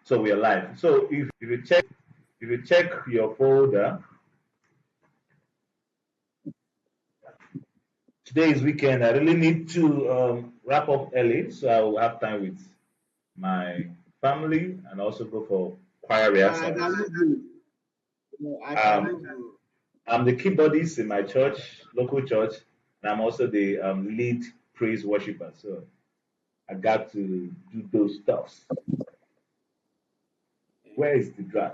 So we are live. So if you check your folder, today is weekend. I really need to wrap up early so I will have time with my family and also go for choir I rehearsals. can look good. No, I can look good. I'm the keyboardist in my church, local church, and I'm also the lead praise worshiper. So I got to do those stuffs. Where is the drive?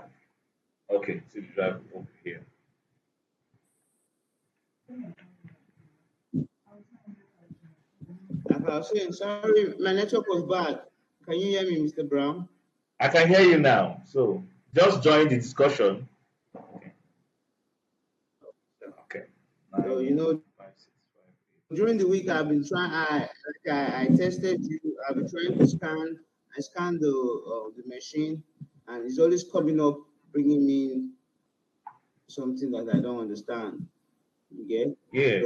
Okay, so the drive over here. Like I was saying, sorry, my network was bad. Can you hear me, Mr. Brown? I can hear you now. So just join the discussion. Okay. So you know, during the week I've been trying. I tested you. I've been trying to scan. I scanned the machine, and it's always coming up, bringing me something that I don't understand. Okay. Yes.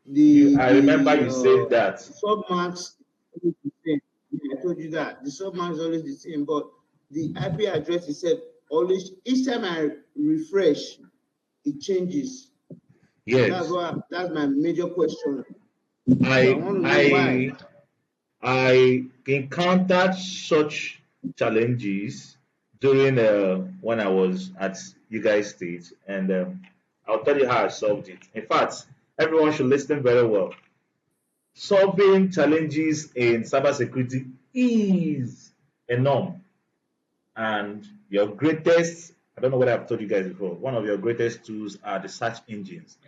So I remember you said that. submax is the same. I told you that the submax is always the same, but the IP address itself always, each time I refresh, it changes. Yes. That's my major question. So I want to know why. I encountered such challenges during when I was at you guys stage, and I'll tell you how I solved it. In fact, everyone should listen very well. Solving challenges in cybersecurity is a norm, and your greatest, I don't know what I've told you guys before, one of your greatest tools are the search engines.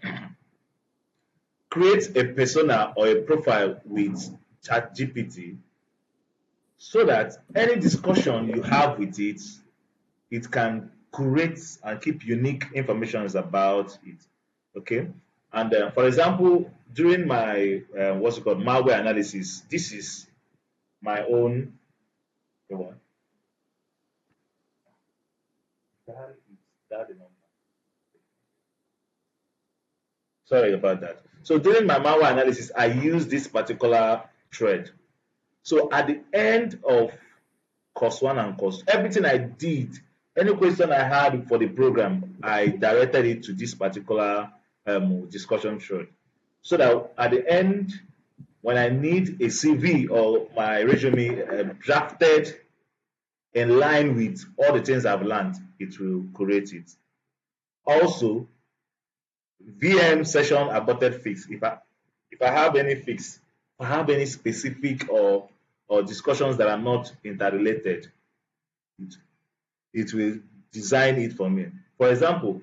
Create a persona or a profile with ChatGPT so that any discussion you have with it, it can curate and keep unique information about it. Okay, and for example, during my what's it called malware analysis, this is my own. Go on. That is not- Sorry about that. So during my malware analysis, I use this particular thread. So at the end of course one and course everything I did, any question I had for the program, I directed it to this particular discussion thread. So that at the end, when I need a CV or my resume drafted in line with all the things I've learned, it will create it. Also, VM session aborted fix. If I have any fix, if I have any specific or discussions that are not interrelated, it, it will design it for me. For example,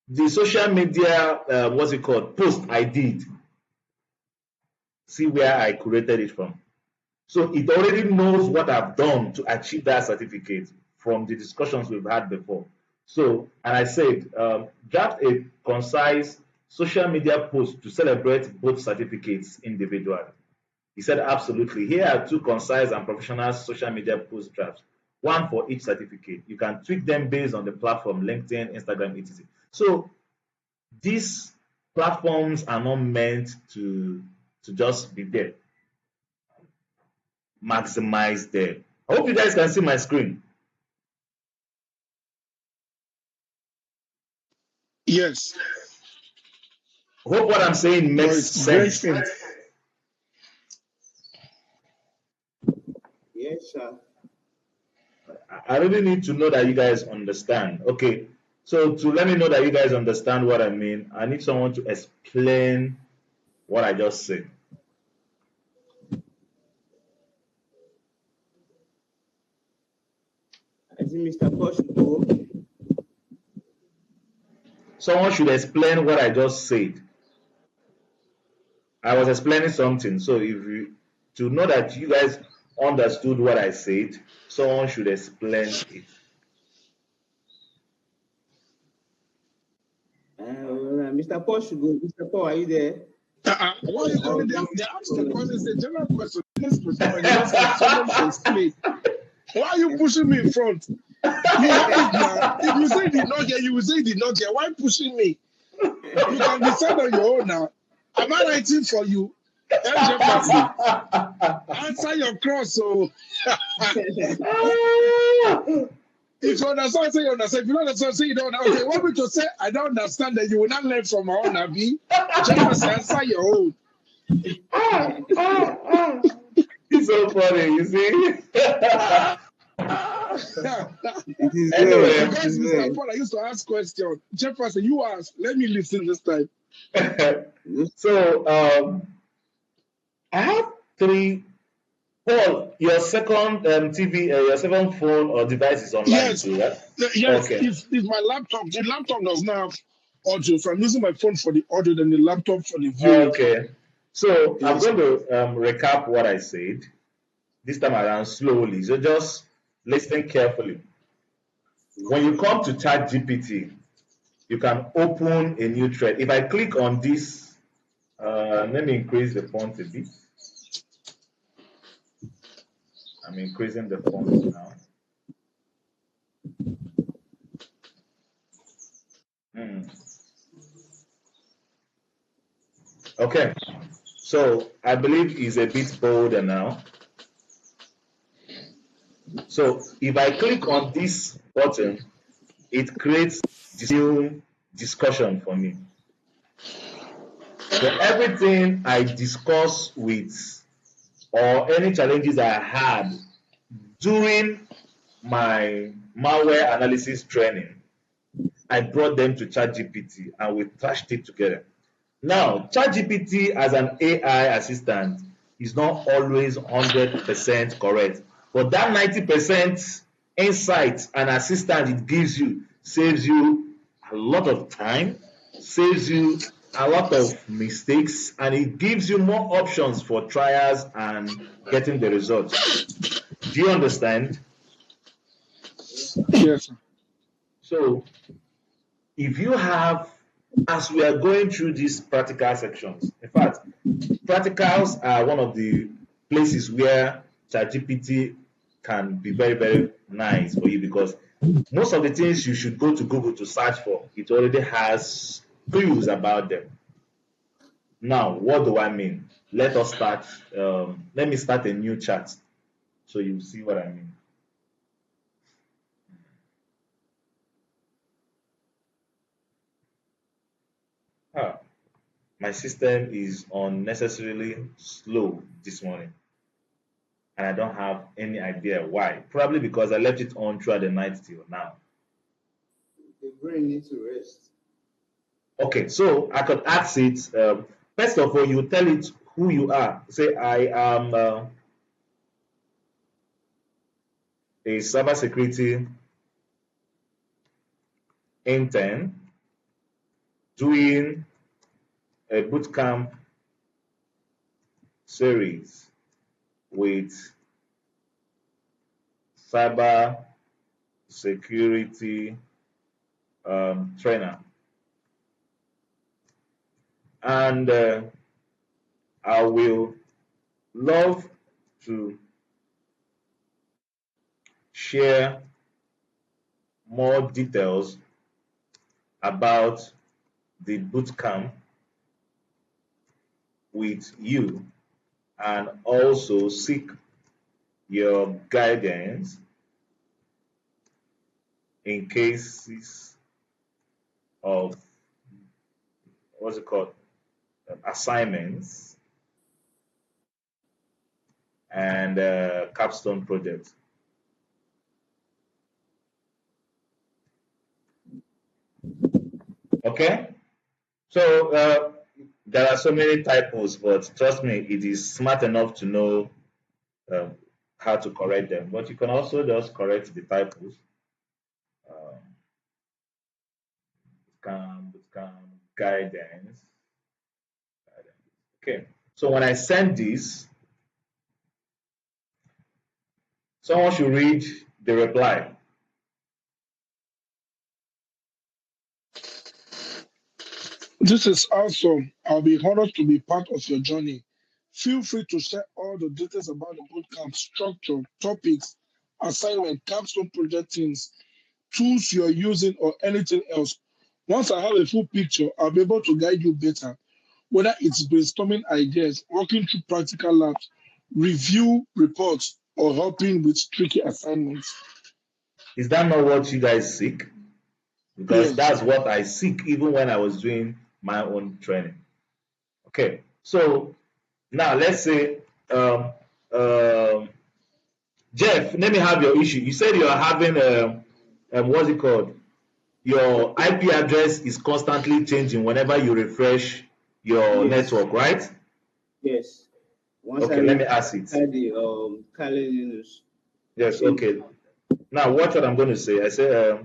the social media, what's it called, post I did, see where I created it from. So it already knows what I've done to achieve that certificate from the discussions we've had before. So, and I said, draft a concise social media post to celebrate both certificates individually. He said, absolutely. Here are two concise and professional social media post drafts, one for each certificate. You can tweak them based on the platform, LinkedIn, Instagram, etc. So these platforms are not meant to just be there. Maximize them. I hope you guys can see my screen. Yes. Hope what I'm saying makes sense. Yes, sir. I really need to know that you guys understand. Okay, so to let me know that you guys understand what I mean, I need someone to explain what I just said. I think Mr. Posh should go. Someone should explain what I just said. I was explaining something, so if you to know that you guys understood what I said, someone should explain it. Mr. Paul should go. Mr. Paul, are you there? Why are you calling them? They asked the question, it's a general question. This person, you just said someone should explain. Why are you pushing me in front? You have it now. If you say did not get, you will say did not get. Why pushing me? You can decide on your own now. Am I writing for you? Answer your cross. So If you understand, say you understand. If you don't understand, say you don't understand. Okay, want me to say I don't understand that you will not learn from my own Nabi? Just answer your own. It's so funny, you see. It is well. Anyway, It Because is Mr. well. Paul, I used to ask questions. Jefferson, you ask. Let me listen this time. so I have three. Paul, your second TV, your second phone or device is online Yes, too, right? yes. Okay. If my laptop, the laptop does not have audio, so I'm using my phone for the audio, then the laptop for the viewing. Okay. So I'm Yes. going to recap what I said this time around slowly. So just listen carefully. When you come to ChatGPT, you can open a new thread. If I click on this, let me increase the font a bit. I'm increasing the font now. Okay, so I believe it's a bit bolder now. So if I click on this button, it creates this new discussion for me. So everything I discuss with or any challenges I had during my malware analysis training, I brought them to ChatGPT and we trashed it together. Now, ChatGPT as an AI assistant is not always 100% correct, but that 90% insight and assistance it gives you saves you a lot of time, saves you a lot of mistakes, and it gives you more options for trials and getting the results. Do you understand? Yes. So, if you have, as we are going through these practical sections, in fact, practicals are one of the places where ChatGPT can be very, very nice for you because most of the things you should go to Google to search for, it already has clues about them. Now, what do I mean? Let us start. Let me start a new chat so you see what I mean. Ah, my system is unnecessarily slow this morning, and I don't have any idea why. Probably because I left it on throughout the night till now. The brain needs to rest. Okay, so I could ask it. First of all, you tell it who you are. Say, I am a cybersecurity intern doing a bootcamp series with cyber security trainer, and I will love to share more details about the bootcamp with you and also seek your guidance in cases of what's it called assignments and capstone projects. Okay, so there are so many typos, but trust me, it is smart enough to know um, how to correct them. But you can also just correct the typos. Um, guidance. Okay, so when I send this, someone should read the reply. This is awesome. I'll be honored to be part of your journey. Feel free to share all the details about the bootcamp structure, topics, assignment, capstone project teams, tools you're using, or anything else. Once I have a full picture, I'll be able to guide you better, whether it's brainstorming ideas, working through practical labs, review reports, or helping with tricky assignments. Is that not what you guys seek? Because Yes. that's what I seek even when I was doing my own training. Okay, so now let's say, um, um, Jeff, let me have your issue. You said you are having what's it called? Your IP address is constantly changing whenever you refresh your Yes, network, right? yes. Once I Okay, let me reach ask it. the Kali Linux, Yes, change. okay. Now, watch what I'm going to say. I say,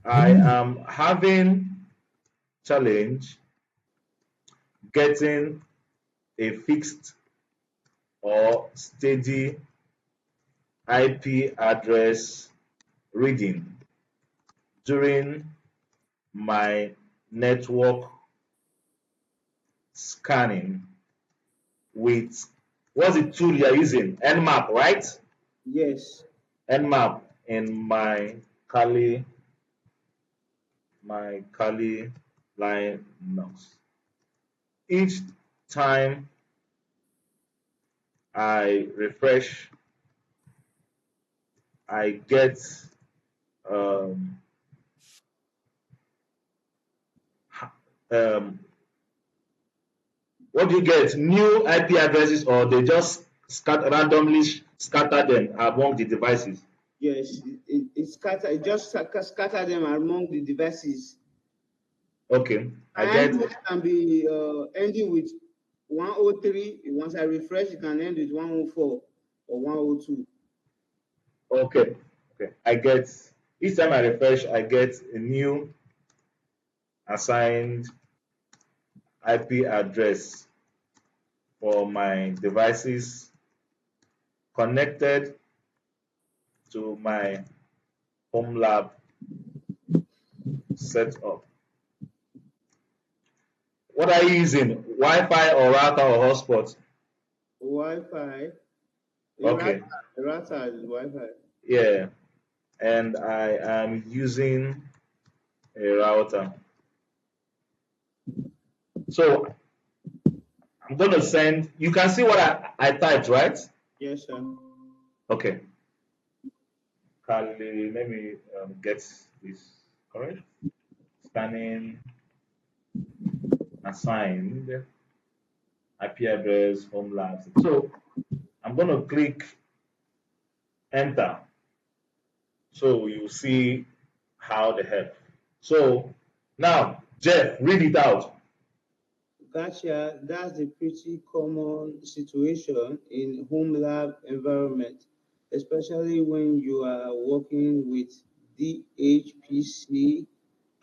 I am having challenge getting a fixed or steady IP address reading during my network scanning with, what's the tool you're using? Nmap, right? Yes, Nmap in my Kali Linux. Each time I refresh, I get um, um, what do you get? New IP addresses, or they just randomly scatter them among the devices? yes. It scatter. It just scatter them among the devices. Okay, I get. And it can be ending with 103. Once I refresh, it can end with 104 or 102. Okay, okay, I get. Each time I refresh, I get a new assigned IP address for my devices connected to my home lab setup. What are you using? Wi-Fi or router or hotspot? Wi-Fi. Okay, A router is Wi-Fi. yeah, and I am using a router. So I'm going to send. You can see what I typed, right? Yes, sir. Okay. Kali, let me get this correct. Scanning assigned IP address home labs. So I'm going to click enter. So you see how the help. So now, Jeff, read it out. Gotcha. That's a pretty common situation in home lab environment, especially when you are working with DHPC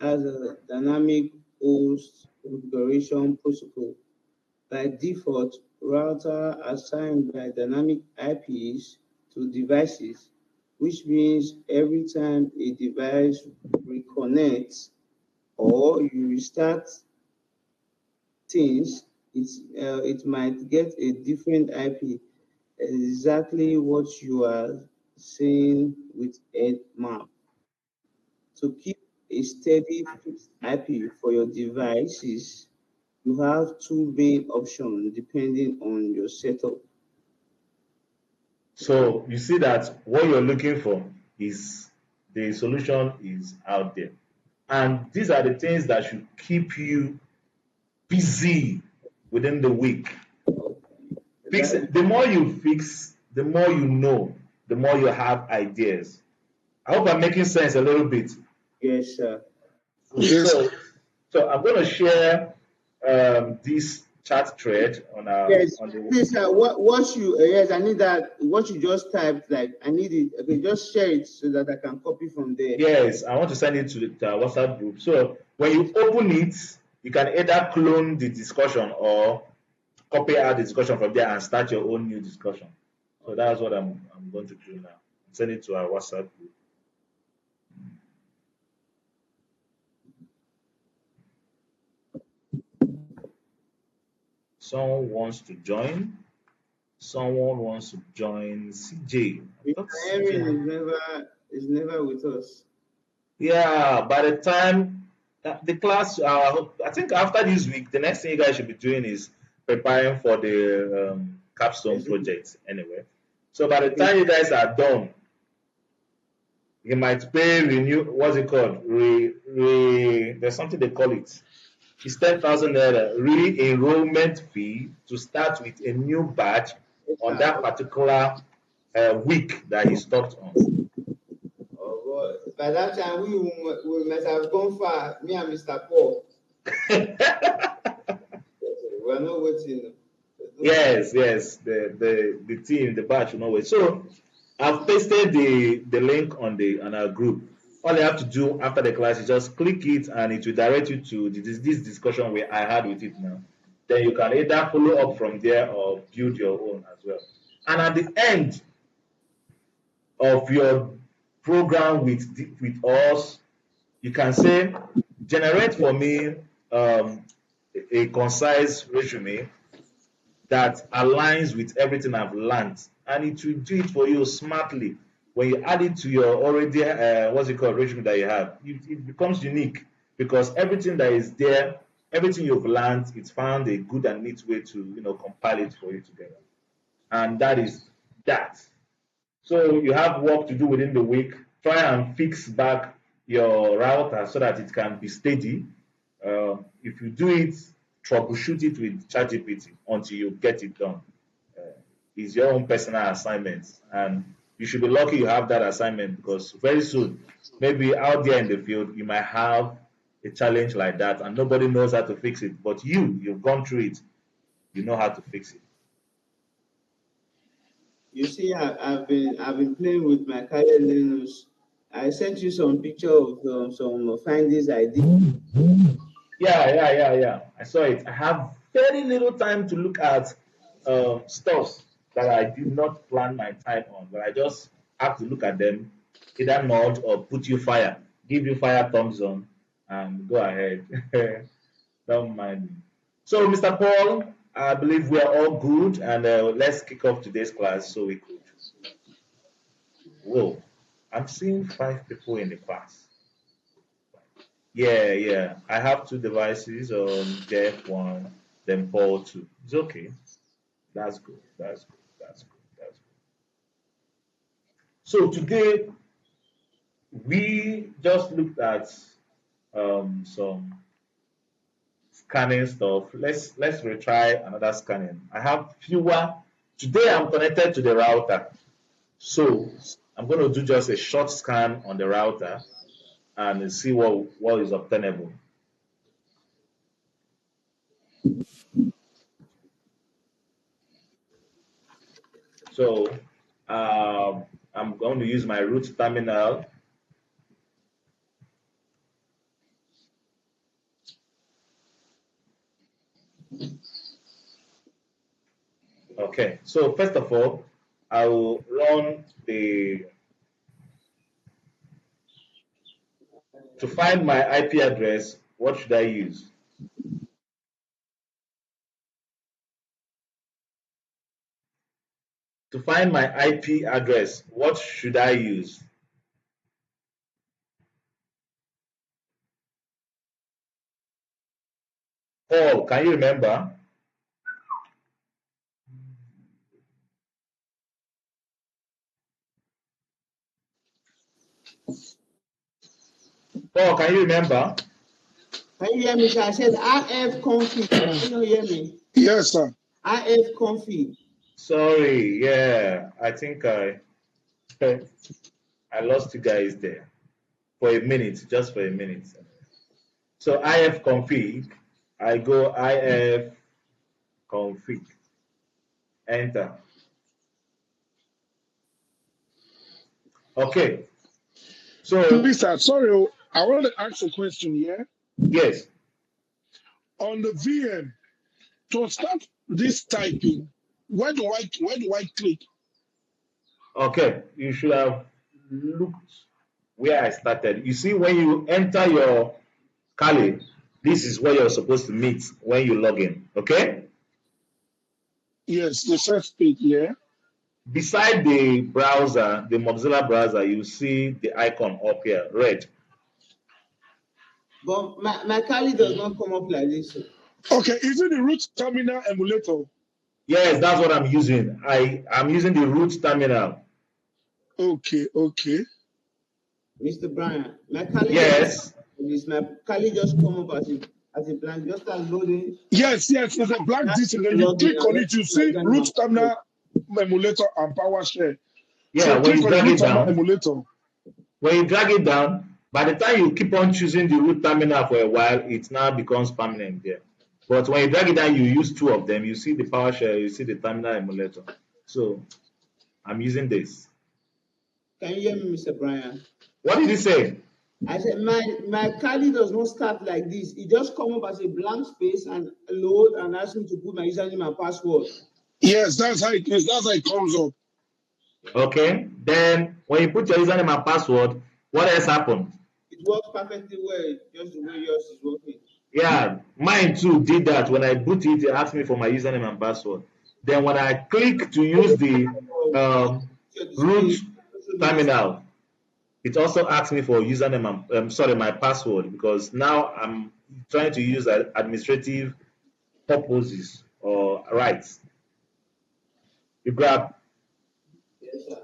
as a dynamic host configuration protocol. By default, router assigned by dynamic IPs to devices, which means every time a device reconnects or you restart things, it might get a different IP. Exactly what you are saying with Nmap. To keep a steady fixed IP for your devices, you have two main options depending on your setup. So you see that what you're looking for is the solution is out there. And these are the things that should keep you busy within the week. Fix That, it. The more you fix, the more you know, the more you have ideas. I hope I'm making sense a little bit. yes, sir. Yes, sir. So, so I'm going to share this chat thread on our Yes, on the. please, sir. What you yes, I need that. What you just typed, like I need it. Okay, just share it so that I can copy from there. Yes, I want to send it to our WhatsApp group. So when you open it, you can either clone the discussion or copy out the discussion from there and start your own new discussion. So that's what I'm going to do now. Send it to our WhatsApp group. Someone wants to join. Someone wants to join CJ. I thought Erin CJ. is never with us. Yeah, by the time the class, I think after this week, the next thing you guys should be doing is preparing for the capstone Yes, project anyway. So by the okay. time you guys are done, he might pay renew. What's it called? There's something they call it. It's 10,000 naira re-enrollment fee to start with a new batch on that particular week that he stopped on. Oh boy. By that time, we must have gone far. Me and Mr. Paul. We're not waiting. Yes, yes. The team, the batch will not wait. So I've pasted the link on our group. All you have to do after the class is just click it and it will direct you to this discussion where I had with it now. Then you can either follow up from there or build your own as well. And at the end of your program with us, you can say, generate for me a concise resume that aligns with everything I've learned, and it will do it for you smartly. When you add it to your already what's it called resume that you have, it becomes unique because everything that is there, everything you've learned, it's found a good and neat way to compile it for you together, and that is that. So you have work to do within the week. Try and fix back your router so that it can be steady. If you do it, troubleshoot it with ChatGPT until you get it done. Uh, it's your own personal assignment, and you should be lucky you have that assignment because very soon, maybe out there in the field, you might have a challenge like that, and nobody knows how to fix it. But you've gone through it, you know how to fix it. You see, I've been playing with my Kali Linux. I sent you some picture of some findings I did. Yeah. I saw it. I have very little time to look at stuff that I did not plan my time on, but I just have to look at them, either nod or put you fire, give you fire thumbs on, and go ahead. Don't mind me. So, Mr. Paul, I believe we are all good, and let's kick off today's class so we could. Whoa, I'm seeing 5 people in the class. Yeah. I have two devices, Jeff one, then Paul two. It's okay. That's good. That's good. So today we just looked at some scanning stuff. Let's retry another scanning. I have fewer. Today I'm connected to the router, so I'm going to do just a short scan on the router and see what is obtainable. So I'm going to use my root terminal. Okay, so first of all, I will run to find my IP address. What should I use? To find my IP address, what should I use? Paul, can you remember? Paul, can you remember? Can you hear me, sir? I said IF config. Can you hear me? Yes, sir. IF config. Sorry, yeah, I think I lost you guys there for a minute, just for a minute. So if config, I go if config, enter. Okay, so Please, sir. Sorry, oh, I want to ask a question here. yes, On the VM, to start this typing, where do I click? okay, you should have looked where I started. You see, when you enter your Kali, this is where you're supposed to meet when you log in. Okay, Yes, the first page here. beside the browser, the Mozilla browser, you see the icon up here, red. But my Kali does not come up like this. Okay, is it the root terminal emulator? Yes, that's what I'm using. I'm using the root terminal. Okay. Mr. Brian, my Kali Yes. my Kali just come up as a blank, just start loading. Yes, there's a black disk, and then you click on it, you see root terminal emulator and PowerShell. Yeah, So when click you on the drag root it terminal down, emulator. when you drag it down, by the time you keep on choosing the root terminal for a while, it now becomes permanent there. But when you drag it down, you use two of them. You see the PowerShell, you see the terminal emulator. So I'm using this. Can you hear me, Mr. Brian? What did you say? I said my Kali does not start like this. It just come up as a blank space and load and ask me to put my username and password. Yes, that's how it is. That's how it comes up. Okay. Then when you put your username and password, what else happened? It works perfectly well, just the way yours is working. Yeah, mine too did that. When I boot it, it asked me for my username and password. Then when I click to use the root terminal, it also asks me for username and sorry, my password, because now I'm trying to use administrative purposes or rights. You grab. Yes, sir.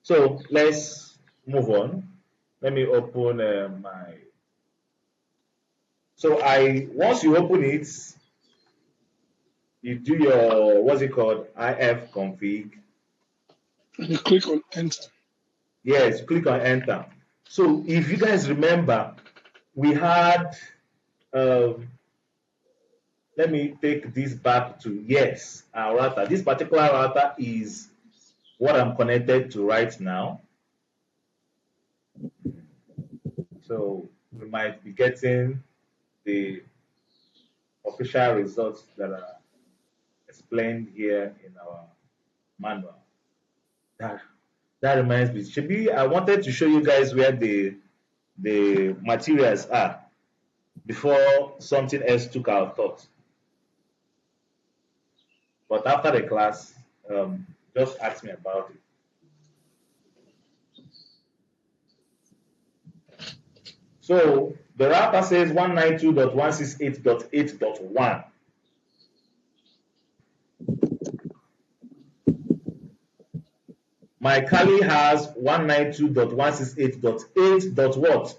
So let's move on. Let me open my. So once you open it, you do your what's it called, if config. And you click on enter. Yes, click on enter. So if you guys remember, we had let me take this back to, yes, our router. This particular router is what I'm connected to right now. So we might be getting the official results that are explained here in our manual. That reminds me, Shibi, I wanted to show you guys where the materials are before something else took our thoughts. But after the class, just ask me about it. So the router says 192.168.8.1. My Kali has 192.168.8. What?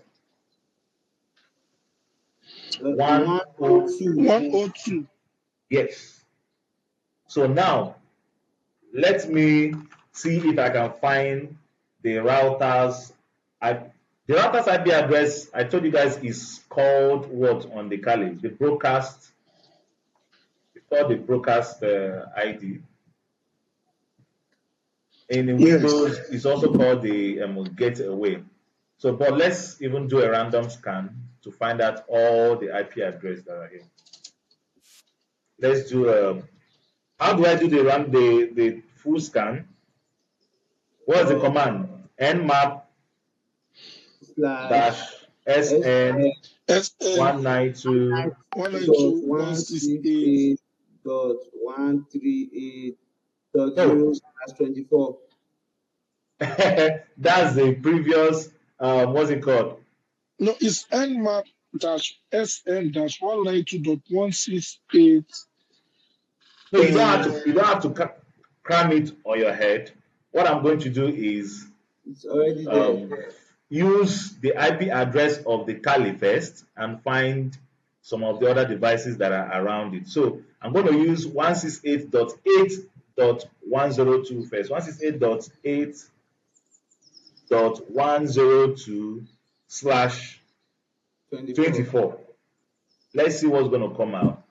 102. 102. Yes. So now let me see if I can find the router's the router's IP address. I told you guys is called what on the Kali? The broadcast. It's called the broadcast ID. In Windows, Yes. it's also called the gateway. So, but let's even do a random scan to find out all the IP address that are here. Let's do. How do I do the full scan? What's the command? Nmap Slash dash sn SN 192. 192.168. 168.138.0/24. That's the previous. What's it called? No, it's nmap dash SN dash 192.168. No, you don't have to. You don't have to cram it on your head. What I'm going to do is It's already there. use the IP address of the Kali first and find some of the other devices that are around it. So I'm going to use 168.8.102 first. 168.8.102 slash 24. 24. Let's see what's going to come out.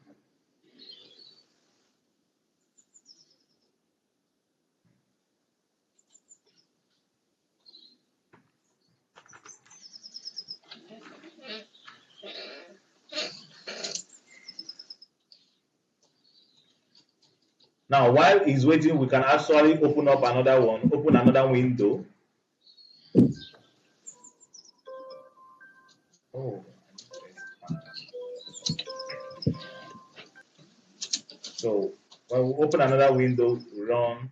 Now, while he's waiting, we can actually open up another one, open another window. Oh, so when we open another window, run,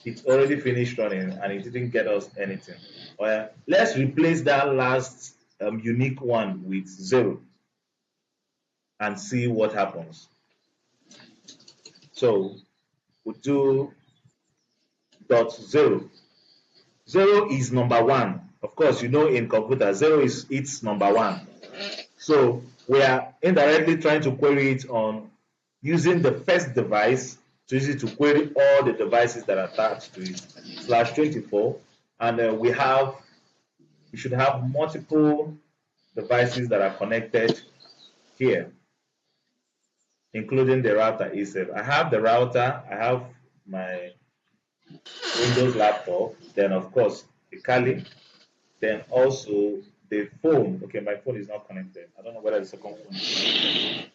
it's already finished running and it didn't get us anything. Well, let's replace that last unique one with 0 and see what happens. So we do dot 0. 0 is number 1. Of course, you know in computer, 0 is its number 1. So we are indirectly trying to query it on using the first device to use it to query all the devices that are attached to it, /24. And we should have multiple devices that are connected here, including the router itself. I have the router, I have my Windows laptop, then of course the Kali, then also the phone. Okay, my phone is not connected. I don't know whether the second phone is connected.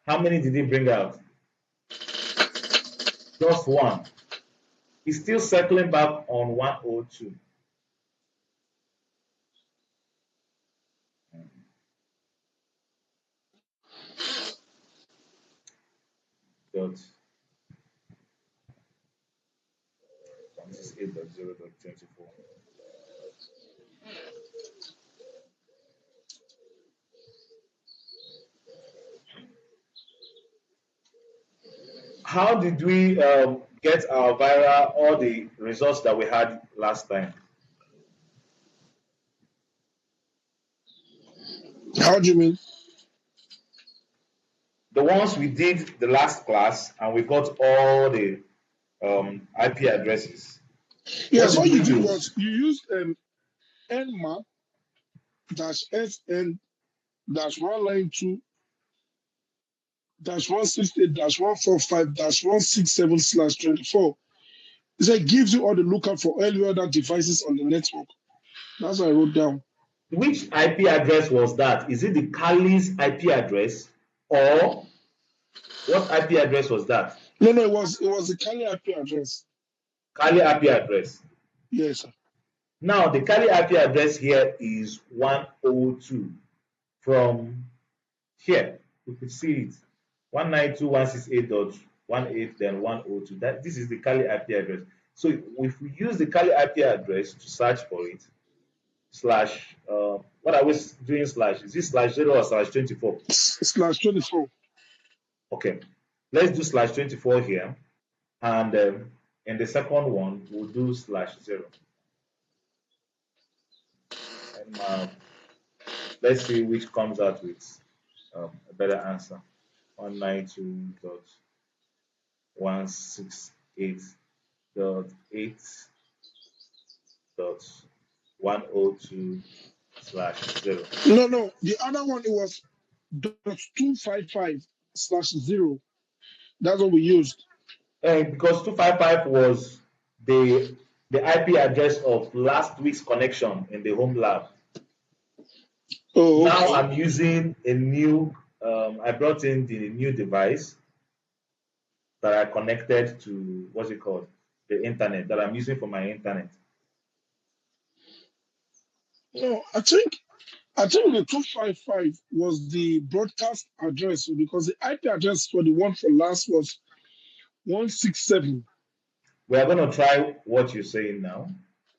How many did he bring out? Just one. He's still circling back on 102. Dot 168.0.24. How did we get our viral, all the results that we had last time? How do you mean? The ones we did the last class and we got all the IP addresses. What Yes, did all we you did use? was you used nmap -sn -192 -168 -145 -167/24. It said gives you all the lookup for any other devices on the network. That's what I wrote down. Which IP address was that? Is it the Kali's IP address or what IP address was that? No, it was the Kali IP address. Kali IP address. Yes, sir. Now the Kali IP address here is 102. From here, you could see it. 192.168.18, then 102. This is the Kali IP address. So if we use the Kali IP address to search for it, slash what are we doing slash? Is this /0 or /24? /24. Okay, let's do /24 here, and in the second one we'll do /0. And let's see which comes out with a better answer. 192.168.8.102/0. No, the other one it was .255/0. That's what we used. And because 255 was the IP address of last week's connection in the home lab. Oh, Now okay. I'm using a new, I brought in the new device that I connected to, what's it called? The internet, that I'm using for my internet. No, I think the 255 was the broadcast address because the IP address for the one for last was 167. We are going to try what you're saying now.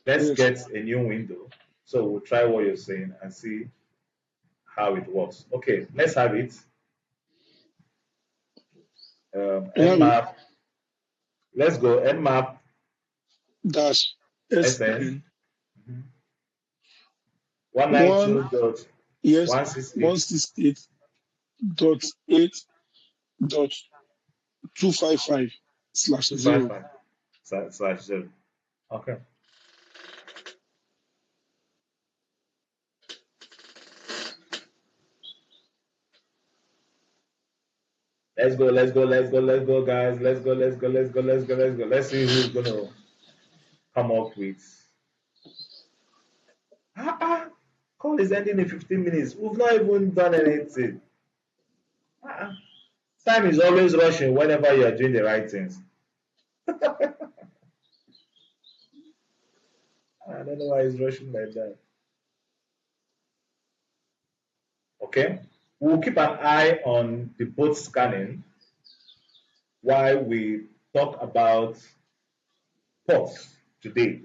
Let's Yes. get a new window. So we'll try what you're saying and see how it works. Okay, let's have it. Nmap. Let's go nmap Dash SN SN 192.168. 168.8.255/0. 255/0. Okay. Let's go, let's go, let's go, let's go, guys. Let's go, let's go, let's go, let's go, let's go. Let's see who's gonna come up with. Call is ending in 15 minutes. We've not even done anything. Time is always rushing whenever you are doing the right things. I don't know why it's rushing like that. Okay. We'll keep an eye on the both scanning while we talk about ports today.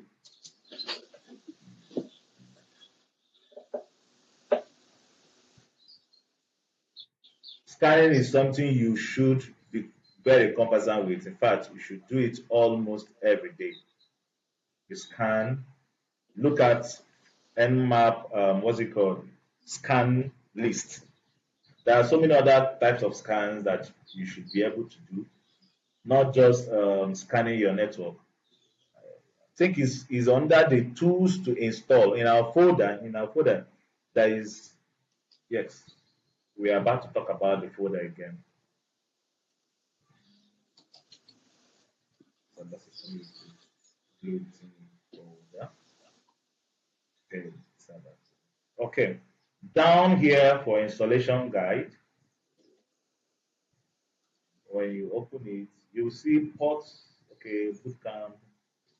Scanning is something you should be very conversant with. In fact, you should do it almost every day. You scan, look at Nmap, what's it called? Scan list. There are so many other types of scans that you should be able to do, not just scanning your network. I think is under the tools to install in our folder. In our folder, there is yes. We are about to talk about the folder again. So that's it. Folder. Okay. Okay. Down here for installation guide, when you open it, you'll see ports. Okay, bootcamp,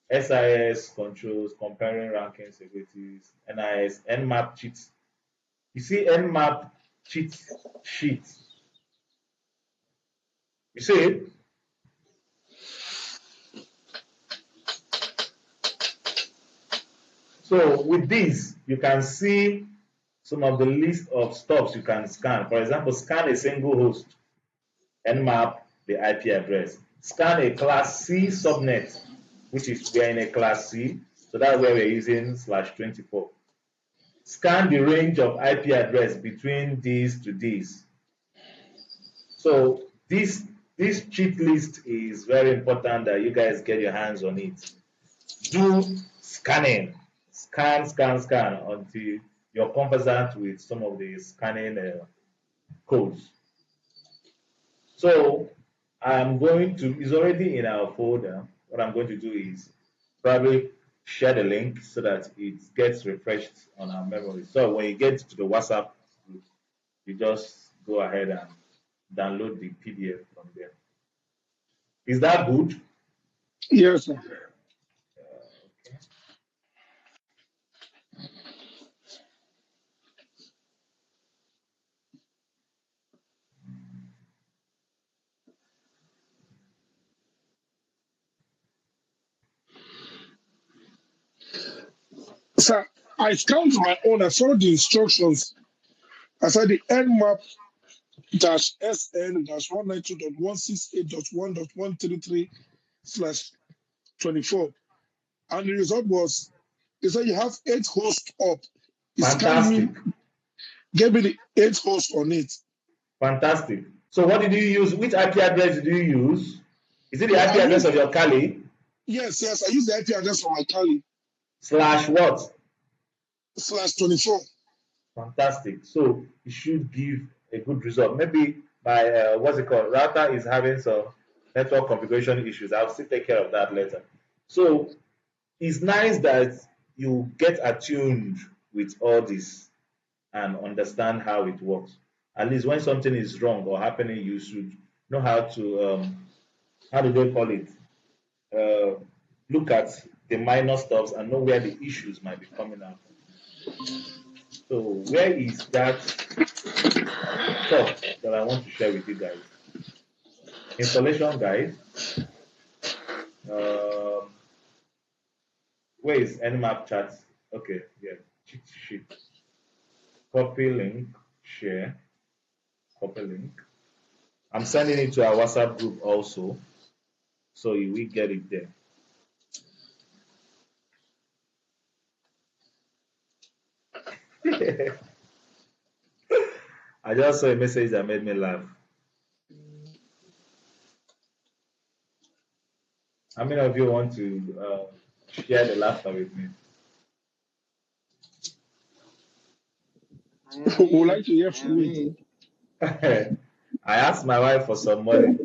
SIS controls, comparing ranking securities, NIS, Nmap cheats. You see Nmap cheat sheet. You see it? So with this, you can see some of the list of stuffs you can scan. For example, scan a single host, Nmap, the IP address. Scan a class C subnet, which is we're in a class C, so that's where we're using /24. Scan the range of IP address between these to these. So this cheat list is very important that you guys get your hands on it. Do scanning, scan until you're conversant with some of the scanning codes. So I'm going to, it's already in our folder. What I'm going to do is probably share the link so that it gets refreshed on our memory. So when you get to the WhatsApp group, you just go ahead and download the PDF from there. Is that good? Yes, sir. Okay. Sir, I scanned my own. I followed the instructions. I said the Nmap -SN -192.168.1.133/24. And the result was, they said you have 8 hosts up. It scanned Fantastic. me, gave me the 8 hosts on it. Fantastic. So what did you use? Which IP address did you use? Is it the No, IP address of your Kali? Yes, I use the IP address for my Kali Slash what? /24. Fantastic. So it should give a good result. Maybe my what's it called? Router is having some network configuration issues. I'll still take care of that later. So it's nice that you get attuned with all this and understand how it works. At least when something is wrong or happening, you should know how to how do they call it? Look at the minor stuffs and know where the issues might be coming out. So where is that stuff that I want to share with you guys? Installation guide. Um, where is Nmap chat? Okay, yeah, cheat sheet. Copy link, share, copy link. I'm sending it to our WhatsApp group also, so you will get it there. I just saw a message that made me laugh. How many of you want to share the laughter with me? Would like to hear from me. I asked my wife for some money,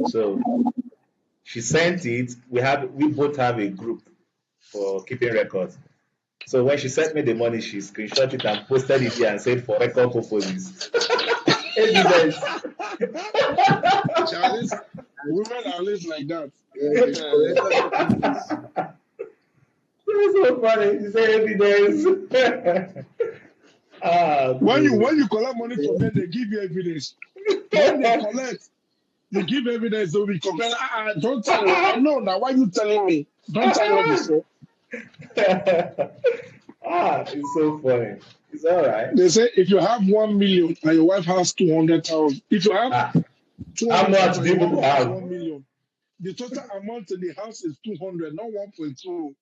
so she sent it. We both have a group for keeping records. So when she sent me the money, she screenshot it and posted it here and said for record purposes. Evidence. Charlie, women are always like that. That's so funny. She said evidence. When you collect money from them, they give you evidence. When they collect, you give evidence. They'll be complaining. Don't tell me. I know now. Why you telling me? Don't tell me before. It's so funny. It's all right. They say if you have 1 million and your wife has 200,000, if you have How much do 200,000. Your people house has have? 1 million. The total amount in the house is 200, not 1.2.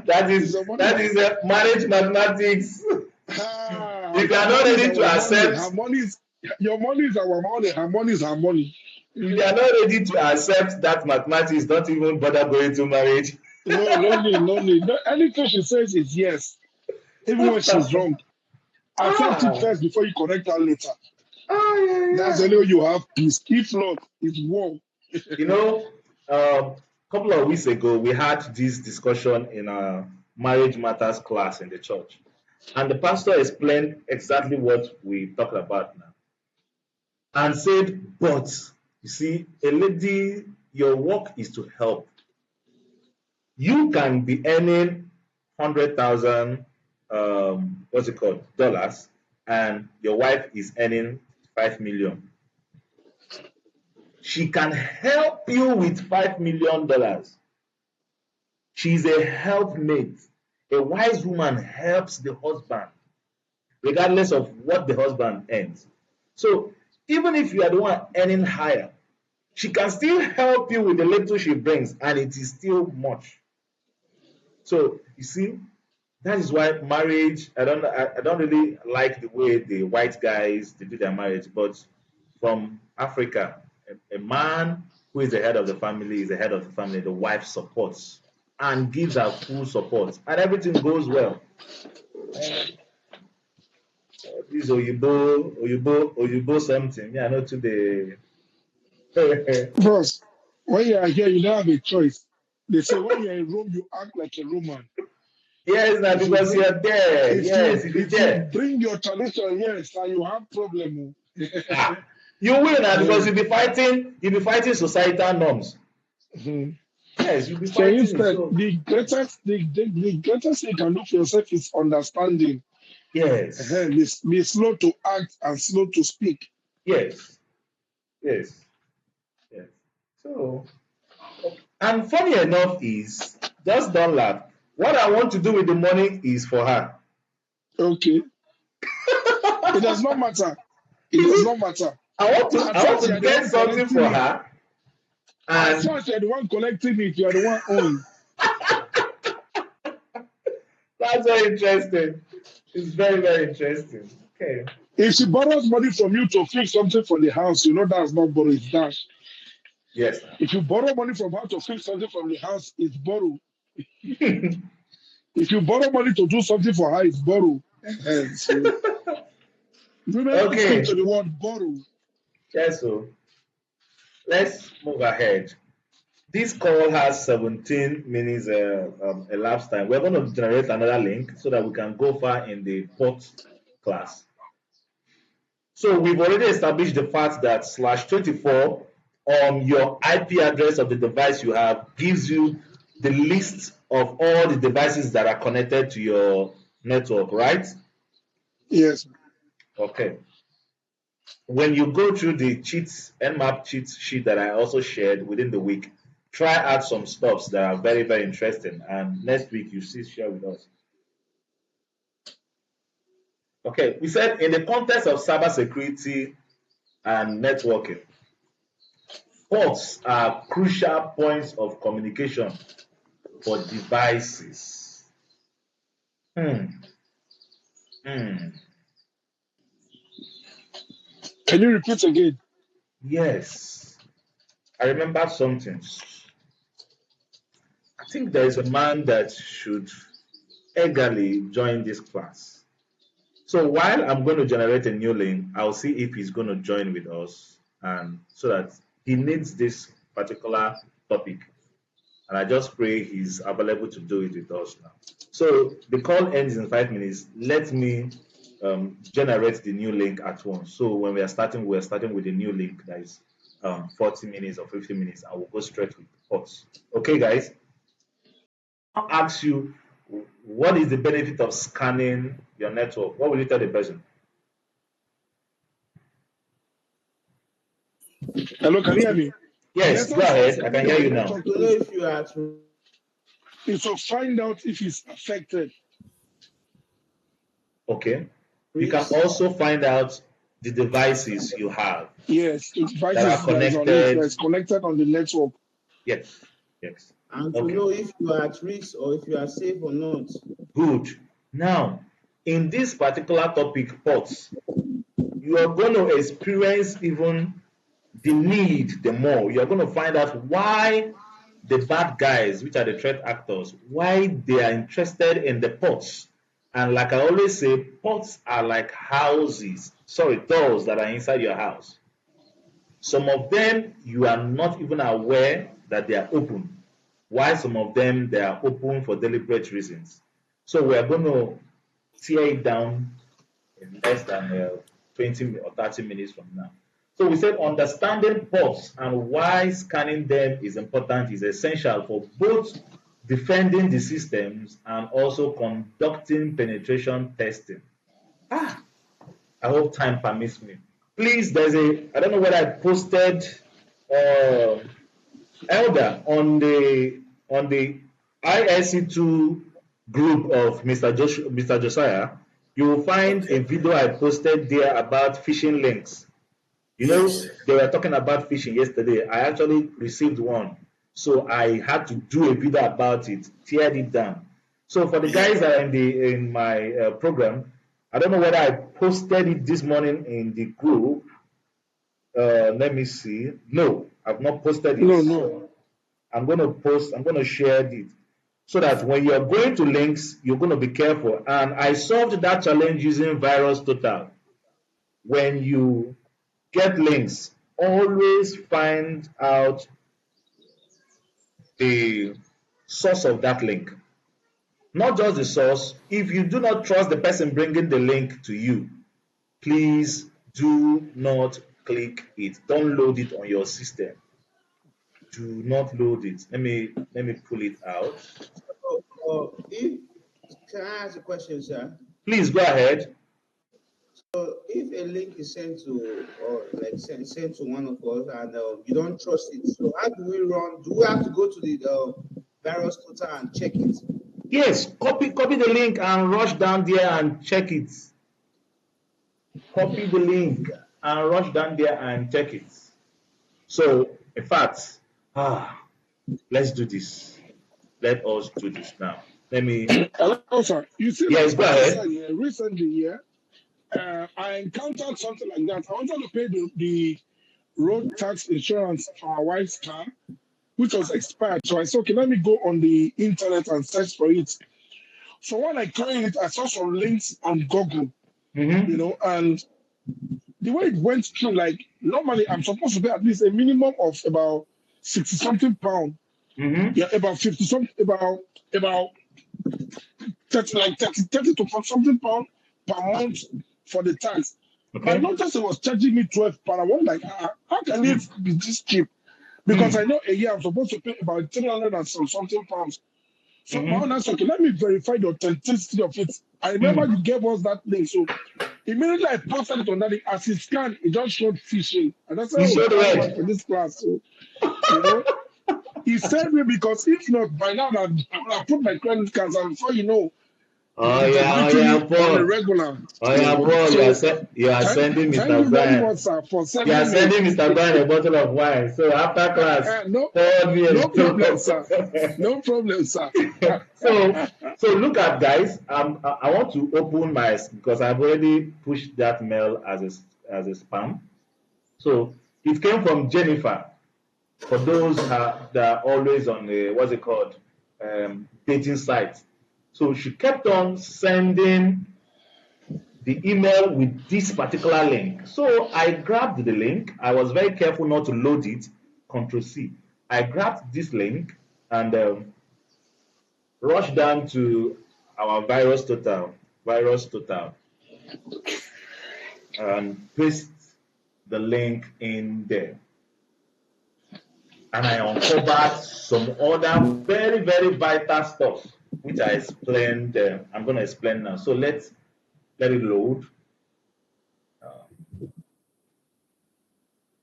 that It's is a money. that is marriage mathematics. Ah, If you are our not money is ready to our money. accept, Her money is your money is our money. Her money is her money. if you are not ready to accept that mathematics, don't even bother going to marriage. No, no need, no need. No, anything she says is yes, even when she's wrong. Accept it Ah, first before you correct her later. oh That's the yeah, only way you have peace. If not, it's war. yeah. You know, a couple of weeks ago, we had this discussion in a marriage matters class in the church, and the pastor explained exactly what we talked about now, and said, "But you see, a lady, your work is to help. You can be earning 100,000, what's it called, dollars, and your wife is earning 5 million. She can help you with $5 million. She's a helpmate. A wise woman helps the husband, regardless of what the husband earns. So even if you are the one earning higher, she can still help you with the little she brings, and it is still much. So you see, that is why marriage. I don't really like the way the white guys they do their marriage, but from Africa, a man who is the head of the family is the head of the family. The wife supports and gives her full support, and everything goes well. And this Oyibo something. Yeah, I know today. Bros, when you are here, you don't have a choice. They say when you're in Rome, you act like a Roman. Yes, now If you because bring you're there. if you Yes, it is if you there. bring your tradition, yes, and you have problem. Ah, you will now because Eh, you'll be fighting societal norms. mhm. Yes, you'll be So fighting it. instead, So the greatest thing you can do for yourself is understanding. yes, Be slow to act and slow to speak. yes, yes, yes. So and funny enough is just don't laugh. What I want to do with the money is for her. Okay. It does not matter. It Is does it? not matter. I want to As I far want as you to are the get one something collecting for it, her, as far and as you are the one collecting it, you are the one owing. that's very interesting. It's very very interesting. Okay. If she borrows money from you to fix something for the house, you know that's not borrow, it's dash. Yes. If you borrow money from her to fix something from the house, it's borrow. If you borrow money to do something for her, it's borrow. So women don't stick to Okay. the word borrow. Yes. So let's move ahead. This call has 17 minutes elapsed time. We're going to generate another link so that we can go far in the port class. So we've already established the fact that /24 on your IP address of the device you have gives you the list of all the devices that are connected to your network, right? Yes. Okay. When you go through the cheats, Nmap cheat sheet that I also shared within the week, try out some stuffs that are very, very interesting. And next week you see share with us. Okay, we said in the context of cybersecurity and networking, ports are crucial points of communication for devices. Hmm. Hmm. Can you repeat again? Yes, I remember something. I think there is a man that should eagerly join this class. So while I'm going to generate a new link, I'll see if he's going to join with us, and so that he needs this particular topic. And I just pray he's available to do it with us now. So the call ends in 5 minutes. Let me generate the new link at once. So when we're starting with a new link that is 40 minutes or 50 minutes, and we'll go straight with the pods. Okay, guys? I'll ask you, what is the benefit of scanning your network? What will you tell the person? Hello, can you hear me? The Yes, go essence of ahead. I scanning can hear your you now. network To know if you are at is to find out if it's affected. Okay. You can risk. also find out the devices you have Yes, the that are devices that is on it, connected. that is connected on the network. Yes, yes. And to Okay, know if you are at risk or if you are safe or not. good. Now, in this particular topic, ports, you are going to experience even the need the more. You're going to find out why the bad guys, which are the threat actors, why they are interested in the ports. And like I always say, ports are like houses, sorry, doors that are inside your house. Some of them you are not even aware that they are open, while some of them they are open for deliberate reasons. So we are going to tear it down in less than 20 or 30 minutes from now. So we said understanding ports and why scanning them is important is essential for both defending the systems and also conducting penetration testing. Ah, I hope time permits me. Please, I don't know whether I posted uh, Elder on the ISC2 group of Mr. Josiah, you will find a Okay. video I posted there about phishing links. You know, Yes. they were talking about phishing yesterday. I actually received one. So I had to do a video about it, teared it down. So for the Yeah. guys that are in my program, I don't know whether I posted it this morning in the group. Let me see. No, I've not posted it. No, no. So I'm going to share it so that when you're going to links, you're going to be careful. And I solved that challenge using Virus Total. When you get links, always find out the source of that link. Not just the source. If you do not trust the person bringing the link to you, please do not click it. Don't load it on your system. Do not load it. Let me pull it out. So, if can I ask a question, sir? Please go ahead. So, if a link is sent to, or like sent to one of us, and you don't trust it, so how do we run? Do we have to go to the virus portal and check it? Yes, copy the link and rush down there and check it. Copy the link and rush down there and check it. So, in fact, let's do this. Let us do this now. Let me. Hello, sir. You see, like Yes, go what I ahead. said here, recently here, I encountered something like that. I wanted to pay the road tax insurance for my wife's car, which was expired. So I said, okay, let me go on the internet and search for it. So when I clicked it, I saw some links on Google, Mm-hmm. and the way it went through, like normally I'm supposed to pay at least a minimum of about 60 something pound. Mm-hmm. Yeah, about 50 something, about 30, like 30 to 40 something pound per month for the tax. But I Okay. noticed it was charging me 12 pound. I was like, how can it Mm. be this cheap? Because I Mm. know a year I'm supposed to pay about 300 and some something pounds. So my Mm-hmm. own answer, okay, let me verify the authenticity of it. I remember Mm. you gave us that link. So immediately I posted it on that link. As it scanned, it just showed phishing. And I said, You oh, showed thank God for red. this class. So, you know, he saved me because if not, by now I would have put my credit cards and before you know, it was Oh beating yeah, me on a Paul. regular, Oh yeah, Paul. So You are sending thank Mr. you very Brian. much, sir, for You are saving me. sending Mr. Brian a bottle of wine. So after class, No, call me no and problem, sir. No problem, sir. so look at guys. I want to open my because I've already pushed that mail as a spam. So it came from Jennifer. For those that are always on the what's it called dating sites. So she kept on sending the email with this particular link. So I grabbed the link. I was very careful not to load it. Control C. I grabbed this link and rushed down to our virus total, and paste the link in there. And I uncovered some other very, very vital stuff, which I explained. I'm going to explain now. So let it load. Uh,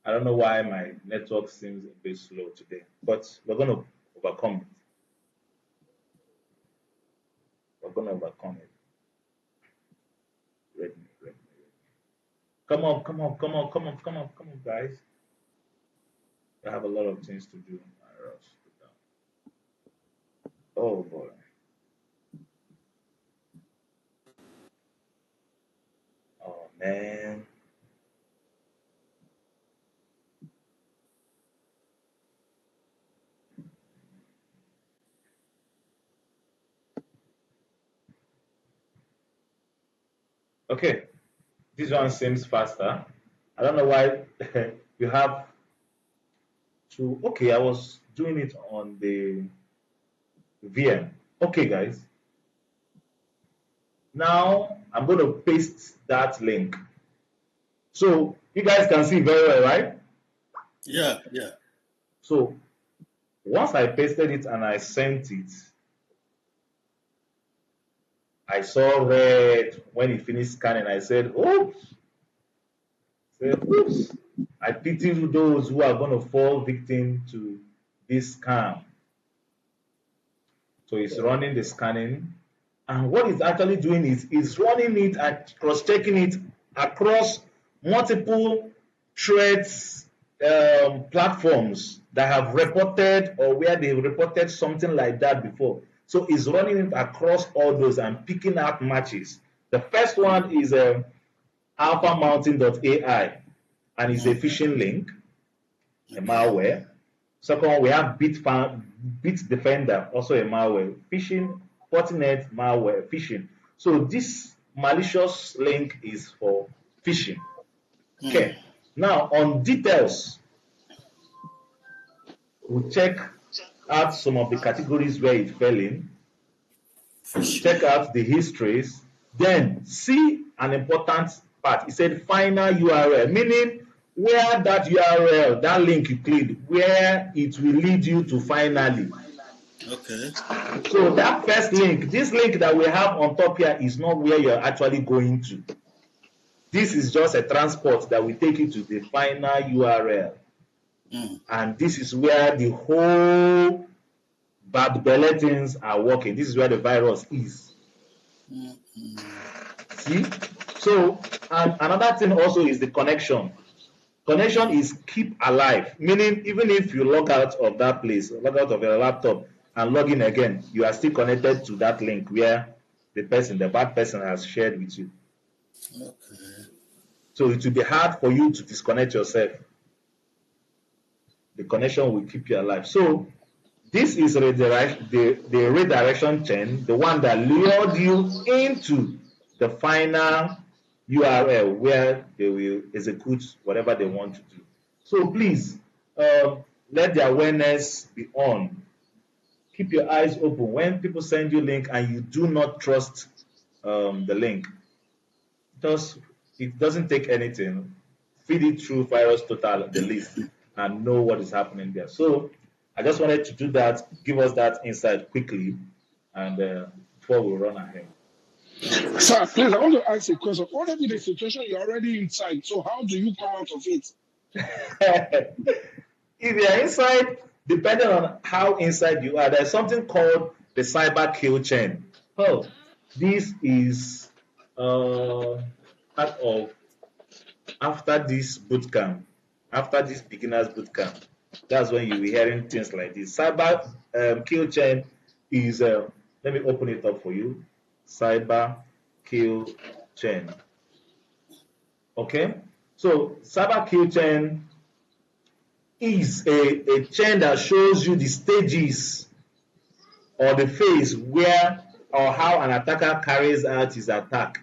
I don't know why my network seems a bit slow today, but we're going to overcome it. We're going to overcome it. Ready. Come on, come on, come on, come on, come on, come on, guys. I have a lot of things to do. Oh boy. Oh man. Okay, this one seems faster. I don't know why you have to. Okay, I was doing it on the VM. Okay, guys. Now I'm going to paste that link. So you guys can see very well, right? Yeah, yeah. So once I pasted it and I sent it, I saw red when it finished scanning. I said, oops. Oops. I pity those who are going to fall victim to this scam. So it's running the scanning. And what it's actually doing is it's running it and cross-checking it across multiple threads platforms that have reported or where they reported something like that before. So it's running it across all those and picking out matches. The first one is alphamountain.ai and it's a phishing link, a malware. Second one, we have Bitdefender, also a malware. Phishing, Fortinet malware, phishing. So this malicious link is for phishing. Okay. Now on details, we'll check out some of the categories where it fell in. Check out the histories. Then see an important part. It said final URL, meaning where that URL, that link you clicked, where it will lead you to finally. Okay. So that first link, this link that we have on top here is not where you're actually going to. This is just a transport that will take you to the final URL. And this is where the whole bad bulletins are working. This is where the virus is. See? So, and another thing also is the connection. Connection is keep alive, meaning even if you log out of that place, log out of your laptop and log in again, you are still connected to that link where the bad person has shared with you. Okay. So it will be hard for you to disconnect yourself. The connection will keep you alive. So this is the redirection chain, the one that lured you into the final URL where they will execute whatever they want to do. So please, let the awareness be on. Keep your eyes open. When people send you a link and you do not trust the link, it doesn't take anything. Feed it through Virus Total, the list, and know what is happening there. So I just wanted to do that, give us that insight quickly, and before we run ahead. Sir, please, I want to ask a question. What if the situation you're already inside? So how do you come out of it? If you're inside, depending on how inside you are, there's something called the cyber kill chain. Oh, this is part of after this bootcamp, after this beginners bootcamp. That's when you'll be hearing things like this. Cyber kill chain is, let me open it up for you. Cyber kill chain. Okay, so cyber kill chain is a chain that shows you the stages or the phase where or how an attacker carries out his attack.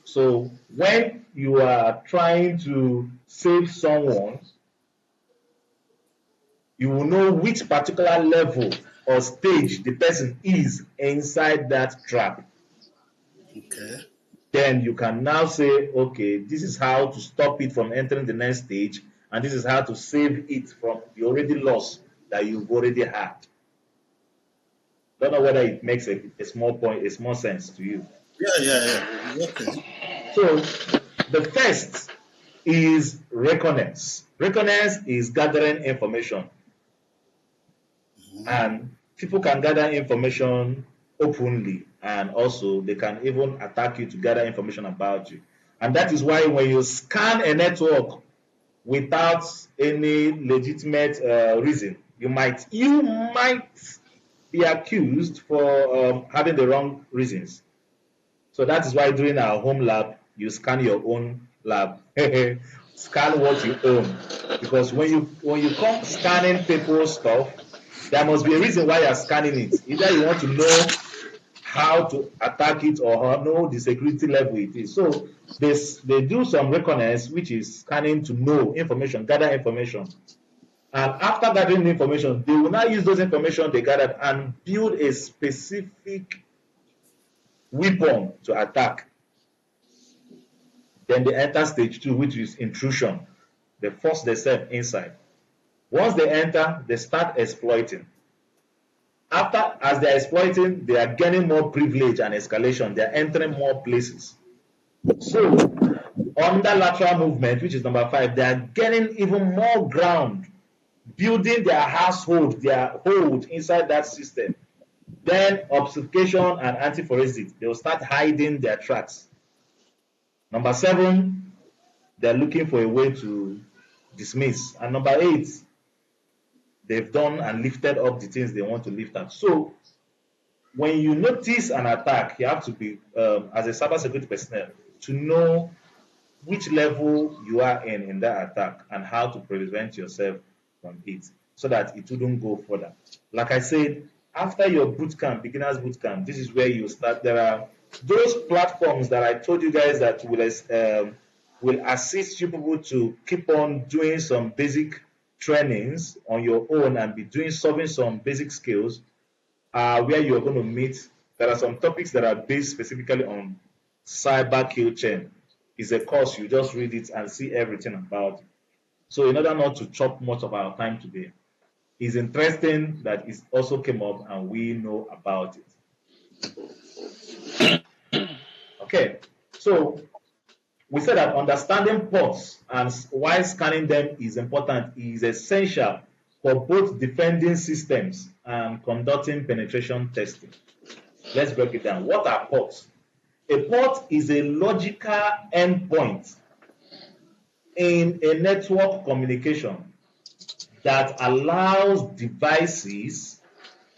So when you are trying to save someone, you will know which particular level or stage the person is inside that trap. Okay. Then you can now say, okay, this is how to stop it from entering the next stage, and this is how to save it from the already loss that you've already had. Don't know whether it makes a small sense to you. Yeah. Okay. So the first is reconnaissance. Reconnaissance is gathering information, and people can gather information openly, and also they can even attack you to gather information about you. And that is why when you scan a network without any legitimate reason, you might be accused for having the wrong reasons. So that is why during our home lab, you scan your own lab. Scan what you own. Because when you come scanning people's stuff, there must be a reason why you're scanning it. Either you want to know how to attack it or know the security level it is. So they do some reconnaissance, which is scanning to know information, gather information. And after gathering the information, they will now use those information they gathered and build a specific weapon to attack. Then they enter stage 2, which is intrusion. They force themselves inside. Once they enter, they start exploiting. As they're exploiting, they are gaining more privilege and escalation. They're entering more places. So, under lateral movement, which is number 5, they are gaining even more ground, building their household, their hold inside that system. Then, obfuscation and anti-forensics, they will start hiding their tracks. Number 7, they're looking for a way to dismiss. And number 8, they've done and lifted up the things they want to lift up. So, when you notice an attack, you have to be, as a cybersecurity personnel, to know which level you are in that attack and how to prevent yourself from it so that it wouldn't go further. Like I said, after your bootcamp, beginner's bootcamp, this is where you start. There are those platforms that I told you guys that will assist you people to keep on doing some basic trainings on your own and be solving some basic skills where you're going to meet. There are some topics that are based specifically on cyber kill chain. It's a course, you just read it and see everything about it. So in order not to chop much of our time today, it's interesting that it also came up and we know about it. Okay, so we said that understanding ports and why scanning them is important, is essential for both defending systems and conducting penetration testing. Let's break it down. What are ports? A port is a logical endpoint in a network communication that allows devices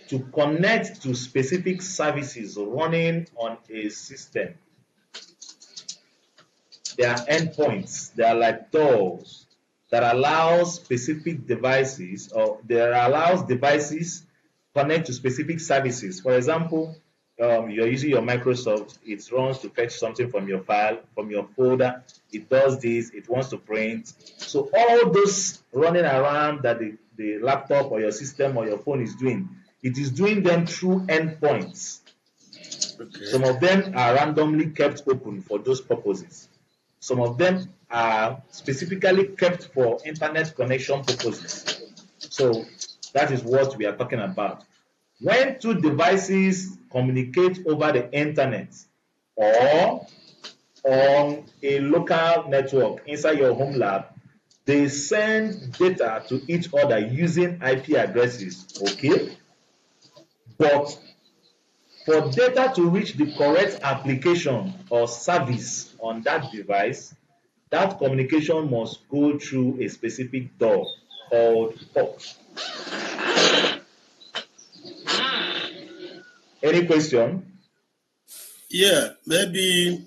to connect to specific services running on a system. They are endpoints. They are like doors that allows specific devices, or that allows devices connect to specific services. For example, you're using your Microsoft, it runs to fetch something from your file, from your folder. It does this, it wants to print. So all those running around that the laptop or your system or your phone is doing, it is doing them through endpoints. Okay. Some of them are randomly kept open for those purposes. Some of them are specifically kept for internet connection purposes. So that is what we are talking about. When two devices communicate over the internet or on a local network inside your home lab, they send data to each other using IP addresses, okay? But for data to reach the correct application or service on that device, that communication must go through a specific door called port. Any question? Yeah, maybe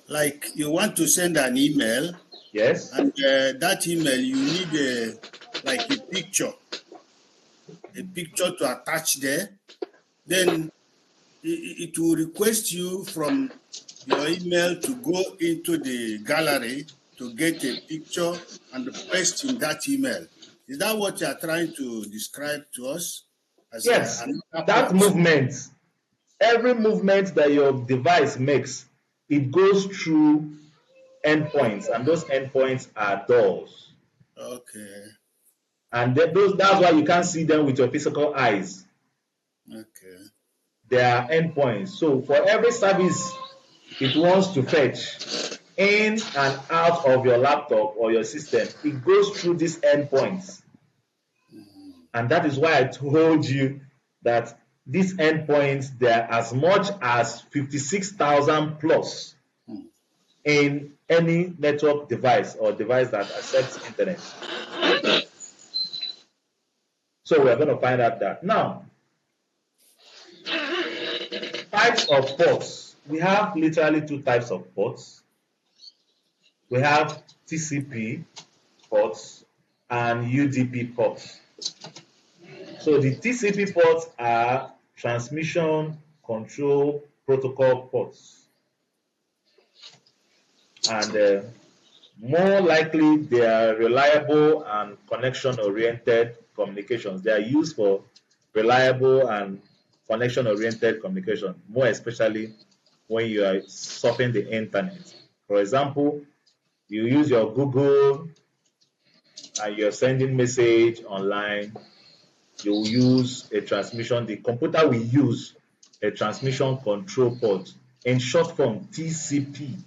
like you want to send an email. Yes. And that email, you need like a picture to attach there. Then it will request you from your email to go into the gallery to get a picture and paste in that email. Is that what you are trying to describe to us? As yes, that movement, every movement that your device makes, it goes through endpoints, and those endpoints are doors. Okay. And that's why you can't see them with your physical eyes. Okay. They are endpoints. So for every service it wants to fetch in and out of your laptop or your system, it goes through these endpoints. And that is why I told you that these endpoints, they are as much as 56,000 plus. in any network device or device that accepts internet. So we're going to find out that. Now, types of ports. We have literally two types of ports. We have TCP ports and UDP ports. So the TCP ports are transmission control protocol ports. And more likely they are reliable and connection-oriented communications. They are used for reliable and connection-oriented communication, more especially when you are surfing the internet. For example, you use your Google and you're sending message online, you will use a transmission, the computer will use a transmission control port, in short form TCP.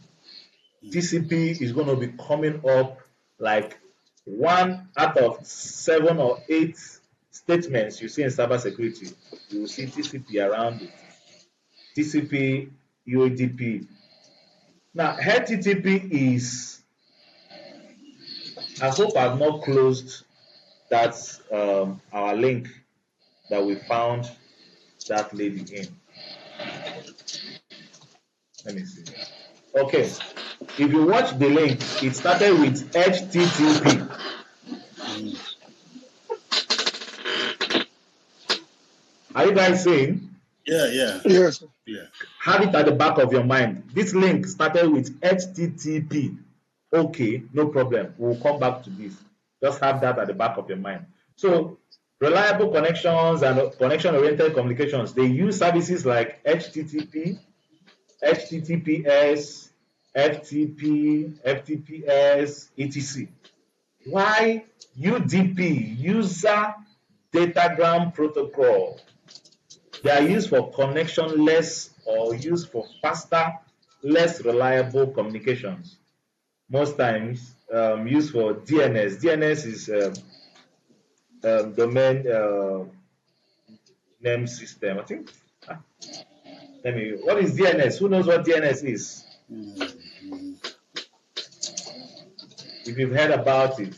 TCP is going to be coming up like 1 out of 7 or 8 statements you see in cybersecurity. You will see TCP around it. TCP, UDP. Now, HTTP is, I hope I've not closed that our link that we found that lady in. Let me see. Okay. If you watch the link, it started with HTTP. Are you guys seeing? Yeah. Yes. Yeah. Have it at the back of your mind. This link started with HTTP. Okay, no problem. We'll come back to this. Just have that at the back of your mind. So, reliable connections and connection-oriented communications, they use services like HTTP, HTTPS, FTP, FTPS, etc. Why UDP, User Datagram Protocol? They are used for connectionless or used for faster, less reliable communications. Most times used for DNS. DNS is domain name system. I think. What is DNS? Who knows what DNS is? If you've heard about it,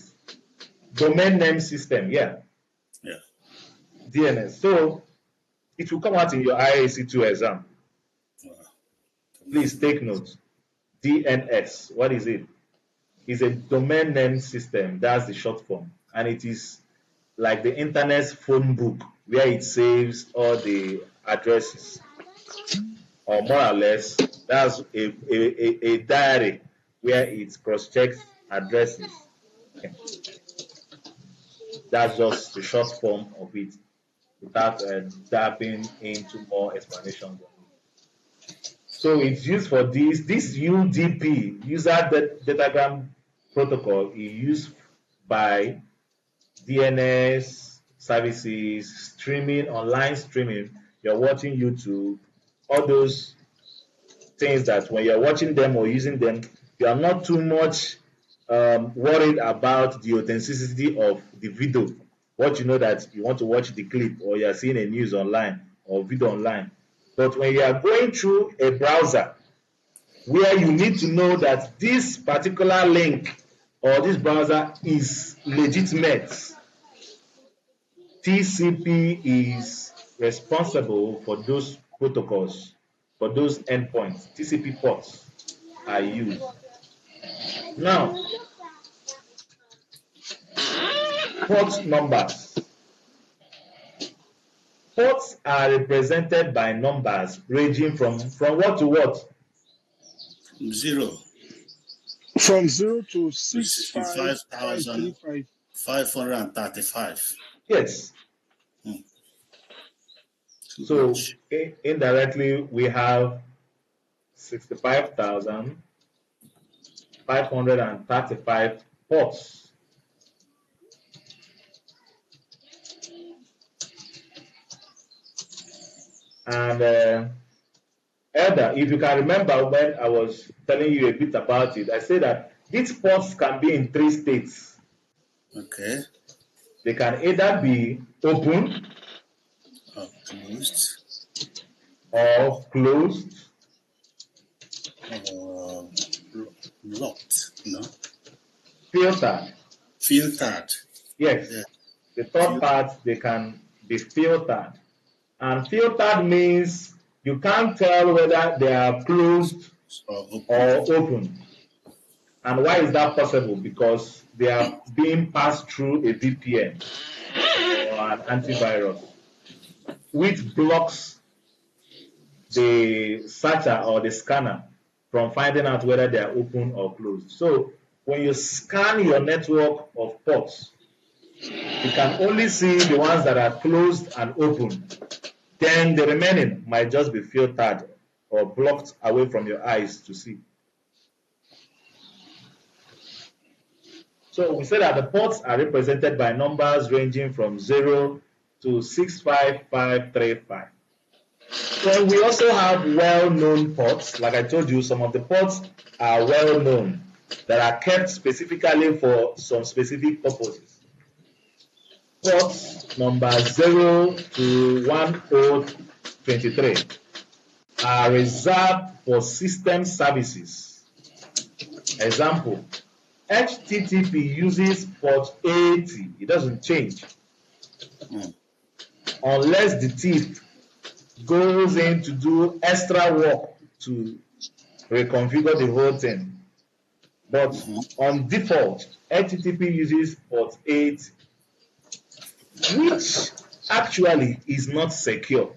domain name system. Yeah. DNS. So it will come out in your IAC2 exam. Please take note. DNS. What is it? It's a domain name system. That's the short form. And it is like the internet's phone book where it saves all the addresses. Or more or less, that's a diary where it cross-checks addresses. Okay. That's just the short form of it, without diving into more explanations. So it's used for this. This UDP, User Datagram Protocol, is used by DNS services, streaming, online streaming. You're watching YouTube, all those things that when you're watching them or using them, you are not too much worried about the authenticity of the video. What you know that you want to watch the clip or you're seeing a news online or video online. But when you are going through a browser where you need to know that this particular link or this browser is legitimate, TCP is responsible for those protocols, for those endpoints. TCP ports are used. Now, port numbers. Ports are represented by numbers ranging from what to what? 0. From 0 to 65,535. Yes. So indirectly, we have 65,535 ports. And Elder, if you can remember when I was telling you a bit about it, I said that these ports can be in 3 states. Okay. They can either be open Closed. or closed Locked, no? Filtered. Filtered. Yes. Yeah. The third part, they can be filtered. And filtered means you can't tell whether they are closed or open. And why is that possible? Because they are being passed through a VPN or an antivirus, which blocks the searcher or the scanner from finding out whether they are open or closed. So when you scan your network of ports, you can only see the ones that are closed and open. Then the remaining might just be filtered or blocked away from your eyes to see. So we say that the ports are represented by numbers ranging from 0 to 65535. Then we also have well-known ports. Like I told you, some of the ports are well-known that are kept specifically for some specific purposes. Ports number 0 to 1023 are reserved for system services. Example, HTTP uses port 80. It doesn't change unless the thief goes in to do extra work to reconfigure the whole thing. But on default, HTTP uses port 80, which actually is not secure.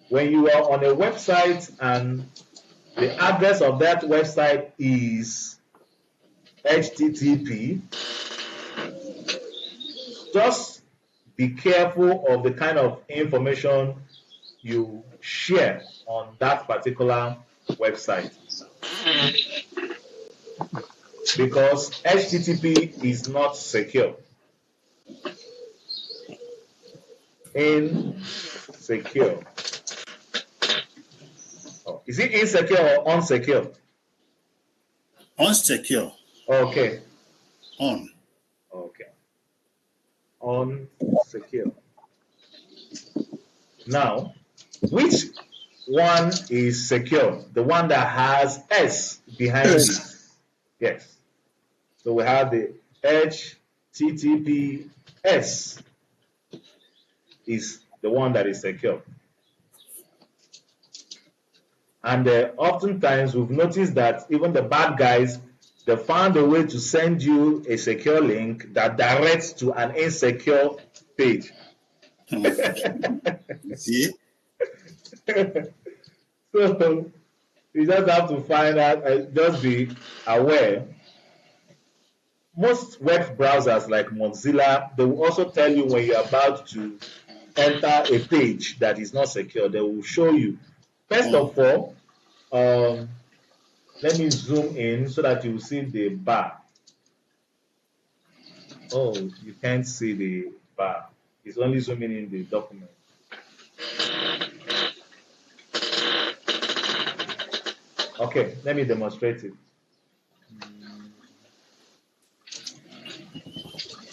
When you are on a website and the address of that website is HTTP, just be careful of the kind of information you share on that particular website, because HTTP is not secure. Insecure. Oh, is it insecure or unsecure? Unsecure. Okay. On. Okay. Unsecure. Now, which one is secure? The one that has S behind it. Yes. So we have the HTTPS is the one that is secure. And oftentimes we've noticed that even the bad guys, they found a way to send you a secure link that directs to an insecure page. See? So you just have to find out, just be aware. Most web browsers like Mozilla, they will also tell you when you're about to enter a page that is not secure. They will show you. First of all, let me zoom in so that you see the bar. Oh, you can't see the bar. It's only zooming in the document. Okay, let me demonstrate it.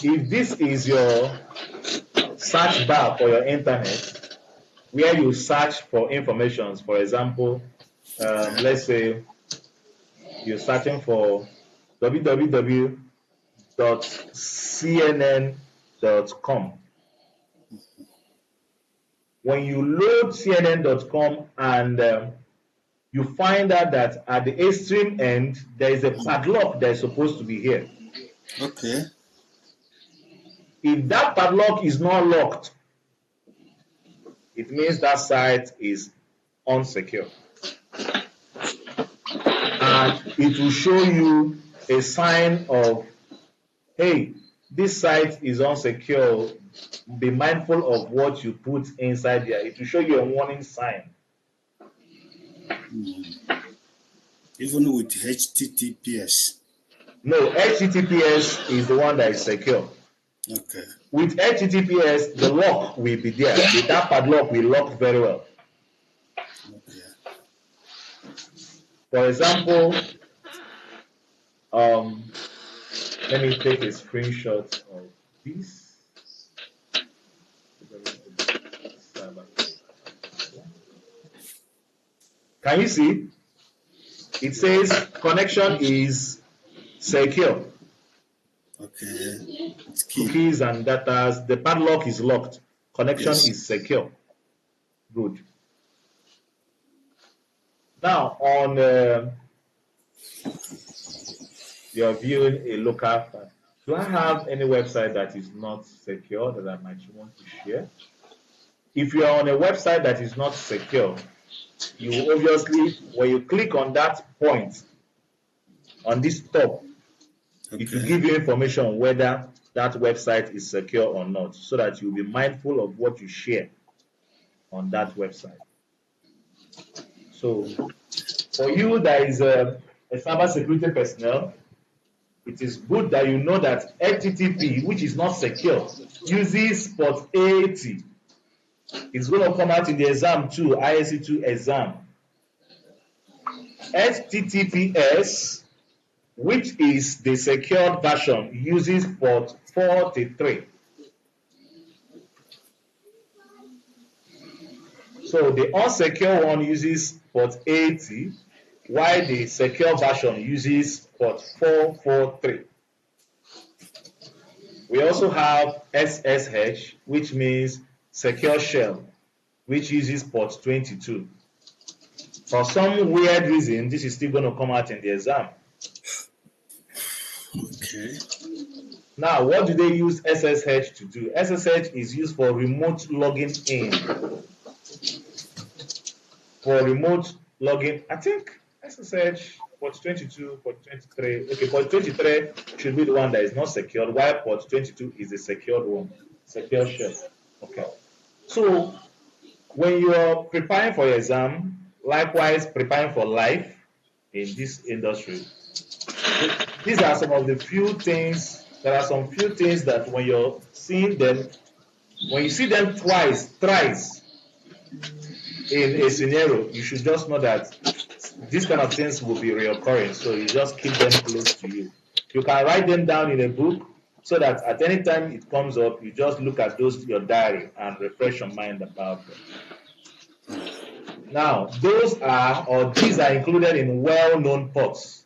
If this is your search bar for your internet, where you search for information, for example, let's say you're searching for www.cnn.com. When you load cnn.com and you find out that at the extreme end, there is a padlock that is supposed to be here. Okay. If that padlock is not locked, it means that site is unsecure. And it will show you a sign of, hey, this site is unsecure. Be mindful of what you put inside there. It will show you a warning sign. Even with HTTPS. No, HTTPS is the one that is secure. Okay. With HTTPS, the lock will be there. That padlock will lock very well. Okay. For example, let me take a screenshot of this. Can you see? It says connection is secure. Okay. It's key. Cookies and data. The padlock is locked. Connection Yes. is secure. Good. Now, on you're viewing a local file. Do I have any website that is not secure that I might want to share? If you are on a website that is not secure, you obviously, when you click on that point on this top, it will Okay. give you information on whether that website is secure or not, so that you'll be mindful of what you share on that website. So, for you that is a cybersecurity personnel, it is good that you know that HTTP, which is not secure, uses port 80. It's going to come out in the exam too, ISC2 exam. HTTPS, which is the secured version, uses port 43. So the unsecure one uses port 80, while the secure version uses port 443. We also have SSH, which means secure shell, which uses port 22. For some weird reason, this is still going to come out in the exam. Okay. Now, what do they use SSH to do? SSH is used for remote logging in. For remote login, I think SSH port 22, port 23. Okay, port 23 should be the one that is not secured, while port 22 is a secured one, secure shell. Okay. So when you are preparing for your exam, likewise preparing for life in this industry, these are some of the few things. There are some few things that when you're seeing them, when you see them twice, thrice in a scenario, you should just know that these kind of things will be reoccurring. So you just keep them close to you. You can write them down in a book so that at any time it comes up, you just look at those your diary and refresh your mind about them. Now, those are, or these are included in well-known ports,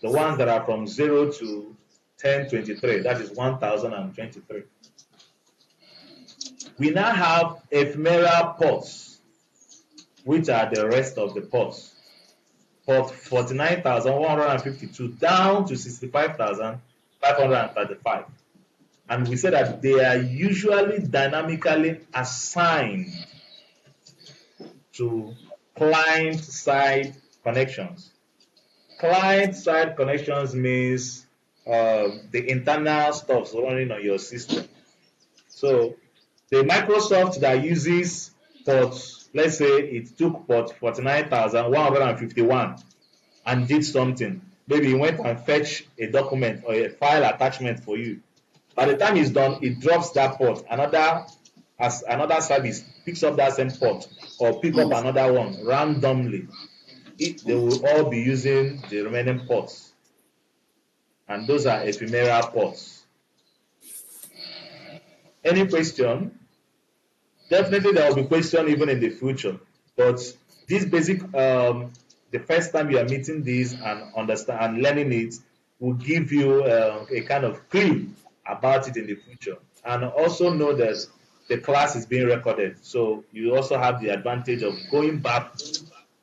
the ones that are from 0 to 1023, that is 1023. We now have ephemeral ports, which are the rest of the ports. Port 49,152 down to 65,535. And we said that they are usually dynamically assigned to client-side connections. Client-side connections means the internal stuff running on your system. So the Microsoft that uses port, let's say it took port 49,151 and did something. Maybe he went and fetched a document or a file attachment for you. By the time it's done, it drops that port. Another service picks up that same port or pick up another one randomly. They will all be using the remaining ports. And those are ephemeral ports. Any question? Definitely there will be question even in the future. But this basic, the first time you are meeting this and understand and learning it will give you a kind of clue about it in the future. And also know that the class is being recorded. So you also have the advantage of going back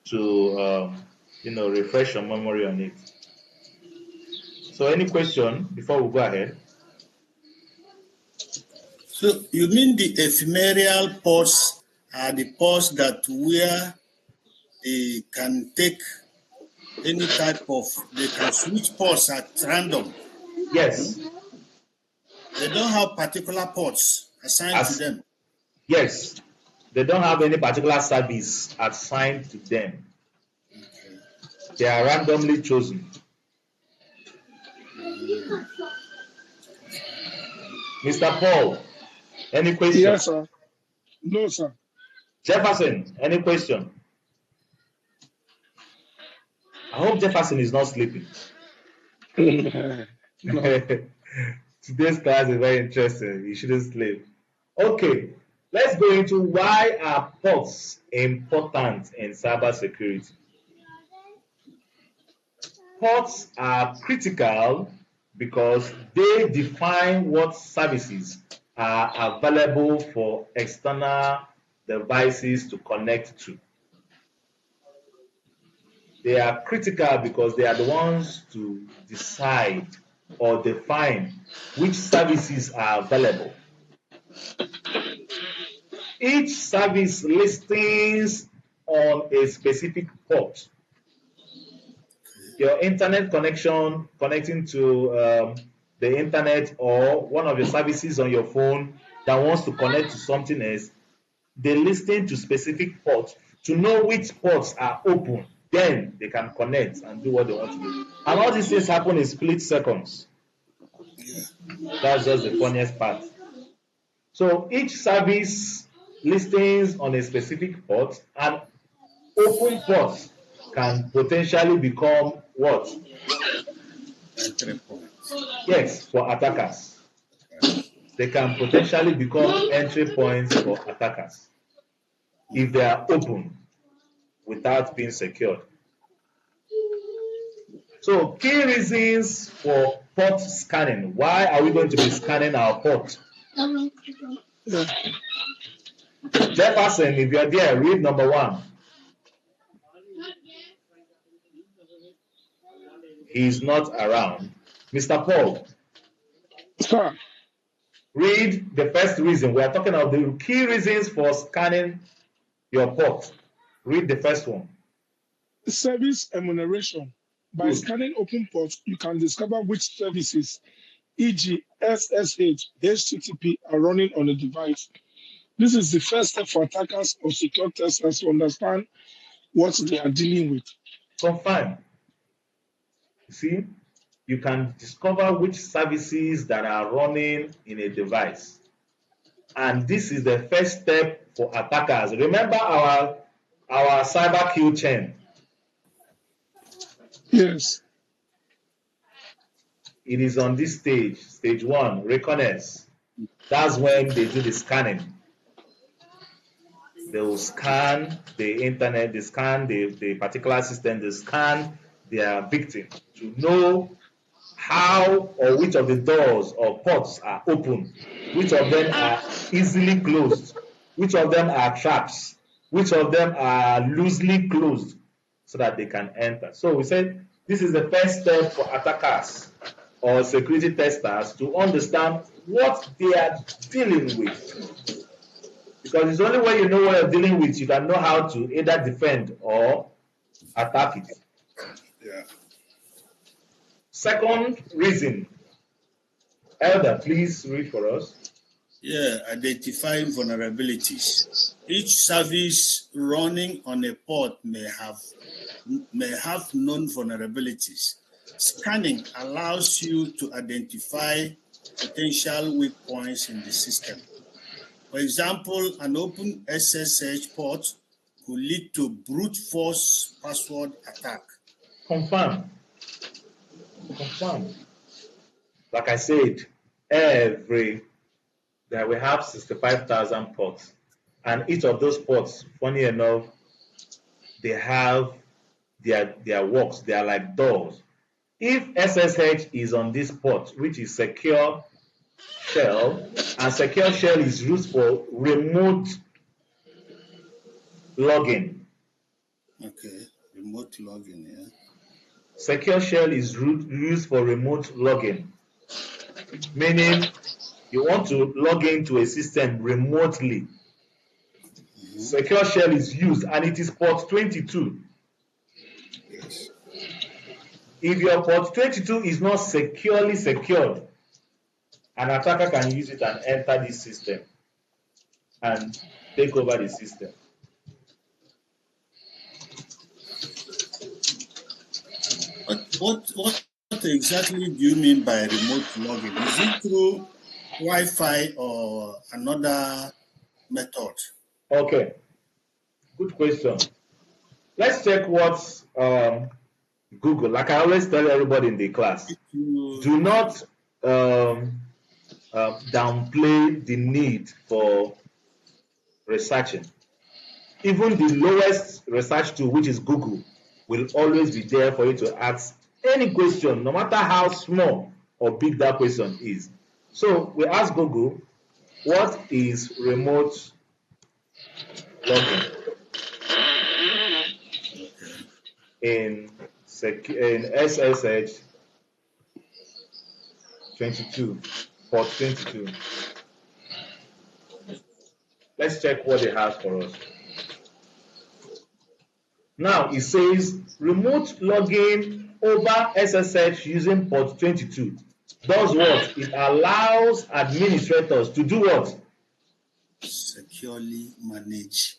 to, refresh your memory on it. So any question before we go ahead? So you mean the ephemeral ports are the ports that where they can take any type of, they can switch ports at random. Yes. They don't have particular ports assigned to them. Yes. They don't have any particular service assigned to them. Okay. They are randomly chosen. Mr. Paul, any question? Yes, sir. No, sir. Jefferson, any question? I hope Jefferson is not sleeping. No. Today's class is very interesting. You shouldn't sleep. Okay, let's go into why are ports important in cybersecurity. Ports are critical because they define what services are available for external devices to connect to. They are critical because they are the ones to decide or define which services are available. Each service listings on a specific port. Your internet connection, connecting to the internet, or one of your services on your phone that wants to connect to something else, they listen to specific ports to know which ports are open. Then they can connect and do what they want to do. And all these things happen in split seconds. That's just the funniest part. So each service listings on a specific port, and open ports can potentially become what? Entry points. Yes, for attackers. They can potentially become entry points for attackers if they are open without being secured. So, key reasons for port scanning. Why are we going to be scanning our port? Jefferson, if you're there, read number 1. He's not around. Mr. Paul, Sir, read the first reason. We are talking about the key reasons for scanning your port. Read the first one. service enumeration. By Good. scanning open ports, you can discover which services, e.g., SSH, HTTP, are running on a device. This is the first step for attackers or secure testers to understand what they are dealing with. Confirm. See, you can discover which services that are running in a device. And this is the first step for attackers. Remember our cyber kill chain. Yes. It is on this stage, stage 1, reconnaissance. That's when they do the scanning. They will scan the internet, they scan the particular system, they scan their victim to know how or which of the doors or ports are open, which of them are easily closed, which of them are traps, which of them are loosely closed, so that they can enter. So we said this is the first step for attackers or security testers to understand what they are dealing with. Because it's only when you know what you're dealing with, you can know how to either defend or attack it. Yeah. Second reason, Elder, please read for us. Yeah, identifying vulnerabilities. Each service running on a port may have known vulnerabilities. Scanning allows you to identify potential weak points in the system. For example, an open SSH port could lead to brute force password attack. Confirm. Like I said, that we have 65,000 ports, and each of those ports, funny enough, they have their works. They are like doors. If SSH is on this port, which is secure shell, and secure shell is used for remote login. Okay, remote login, yeah. Secure shell is used for remote login, meaning you want to log into a system remotely. Secure shell is used, and it is port 22. Yes. If your port 22 is not securely secured, an attacker can use it and enter this system and take over the system. What exactly do you mean by remote login? Is it through Wi-Fi or another method? Okay, good question. Let's check what Google, like I always tell everybody in the class, do not downplay the need for researching. Even the lowest research tool, which is Google, will always be there for you to ask any question, no matter how small or big that question is. So we ask Google, what is remote login in SSH 22, port 22. Let's check what it has for us. Now it says remote login over SSH using port 22 does what? It allows administrators to do what? Securely manage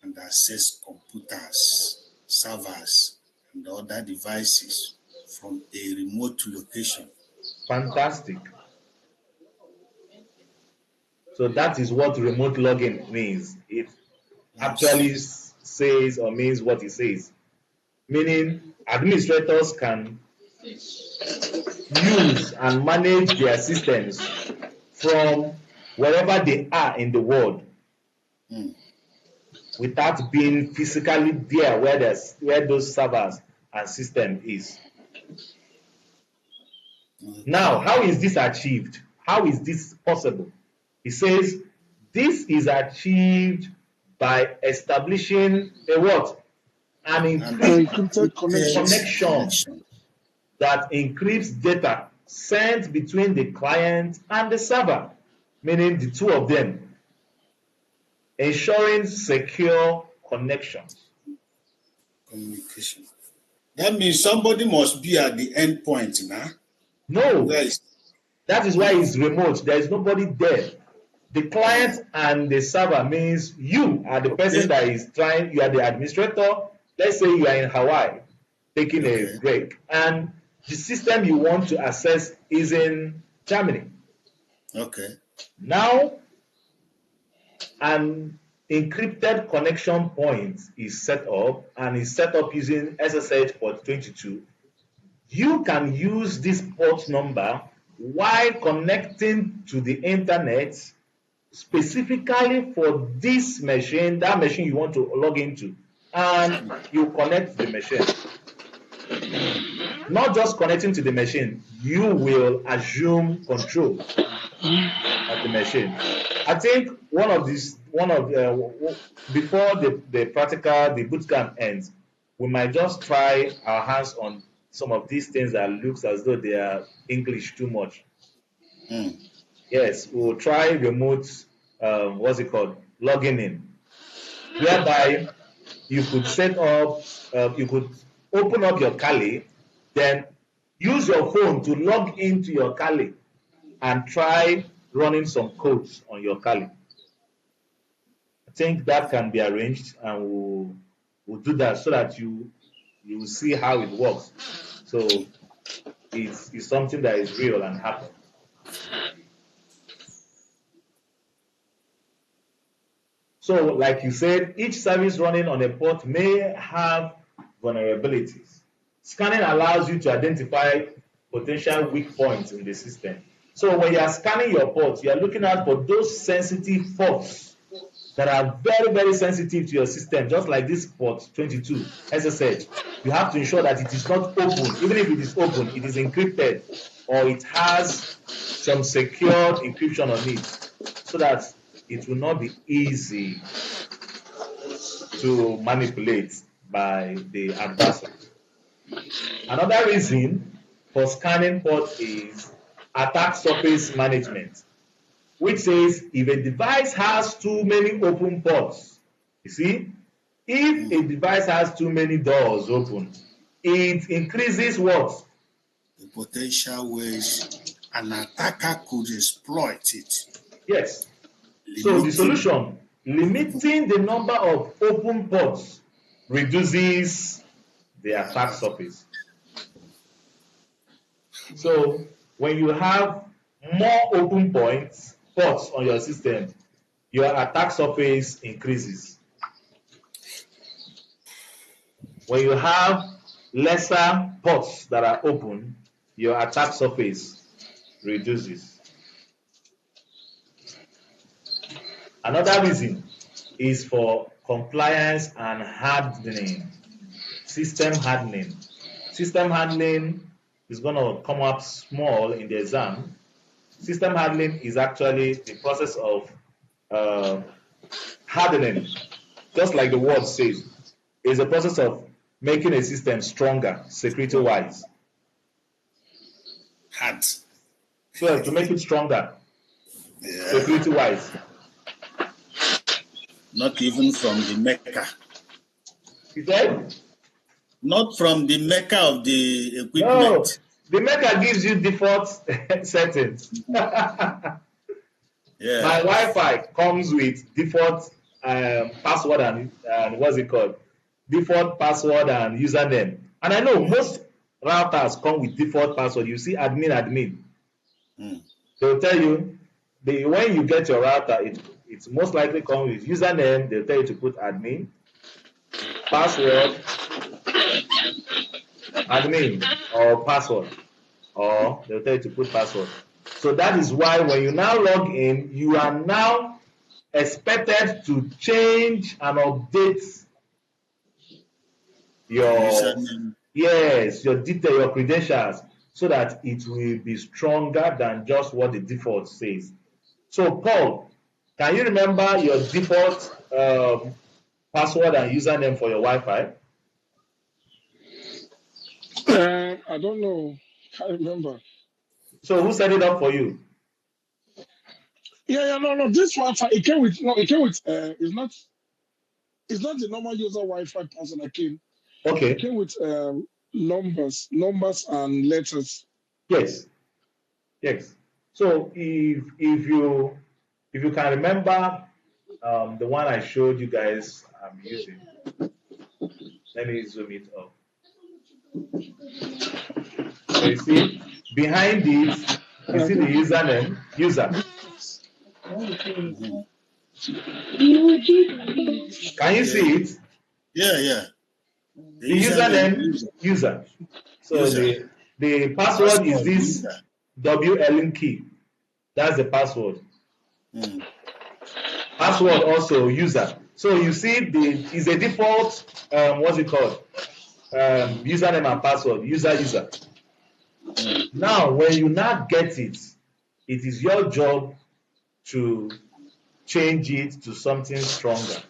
and access computers, servers, and other devices from a remote location. Fantastic. So that is what remote login means. It actually says or means what it says. Meaning administrators can use and manage their systems from wherever they are in the world without being physically there where those servers and system is. Now, how is this achieved? How is this possible? It says this is achieved by establishing a what? An encrypted connection that encrypts data sent between the client and the server, meaning the two of them, ensuring secure connections. Communication. That means somebody must be at the end point now. No, that is why it's remote. There is nobody there. The client and the server means you are the person that is trying, you are the administrator. Let's say you are in Hawaii taking a break, and the system you want to access is in Germany. Okay. Now, an encrypted connection point is set up and is set up using SSH port 22. You can use this port number while connecting to the internet specifically for this machine, that machine you want to log into, and you connect the machine. Not just connecting to the machine, you will assume control of the machine. I think before the practical, the bootcamp ends, we might just try our hands on some of these things that looks as though they are English too much. Yes, we'll try remote, what's it called? Logging in, whereby you could set up, you could open up your Kali, then use your phone to log into your Kali and try running some codes on your Kali. I think that can be arranged, and we'll do that so that you will see how it works. So it's something that is real and happen. So, like you said, each service running on a port may have vulnerabilities. Scanning allows you to identify potential weak points in the system. So, when you are scanning your port, you are looking out for those sensitive ports that are very, very sensitive to your system, just like this port 22 SSH. You have to ensure that it is not open. Even if it is open, it is encrypted or it has some secured encryption on it so that it will not be easy to manipulate by the adversary. Another reason for scanning ports is attack surface management, which says if a device has too many open ports, you see, if a device has too many doors open, it increases what? The potential ways an attacker could exploit it. Yes. So the solution, limiting the number of open ports reduces the attack surface. So when you have more open ports on your system, your attack surface increases. When you have lesser ports that are open, your attack surface reduces. Another reason is for compliance and hardening, system hardening. system handling is going to come up small in the exam. System handling is actually the process of uh, hardening, just like the word says, is a process of making a system stronger, security-wise. Hard. So to make it stronger, Yeah. security-wise. Not even from the Mecca. You said? Not from the Mecca of the equipment. No, the maker gives you default settings. Yeah. My Wi-Fi comes with default password and what's it called? Default password and username. And I know most routers come with default password. You see admin. They'll tell you when you get your router, it's most likely come with username. They'll tell you to put admin, password, admin or password, or they'll tell you to put password. So that is why when you now log in, you are now expected to change and update your your detail, your credentials, so that it will be stronger than just what the default says. So Paul, can you remember your default password and username for your Wi-Fi? I don't know. I remember. So who set it up for you? No. This Wi-Fi, it came with it's not the normal user Wi-Fi password that came. Okay. It came with numbers and letters. Yes. So if you can remember the one I showed you guys I'm using, let me zoom it up. So you see behind it, you see the username, user. Can you see it? Yeah. The username, user. So the password is this WLN key. That's the password. Password also user. So you see is a default what's it called? Username and password, user. Now when you now get it, it is your job to change it to something stronger.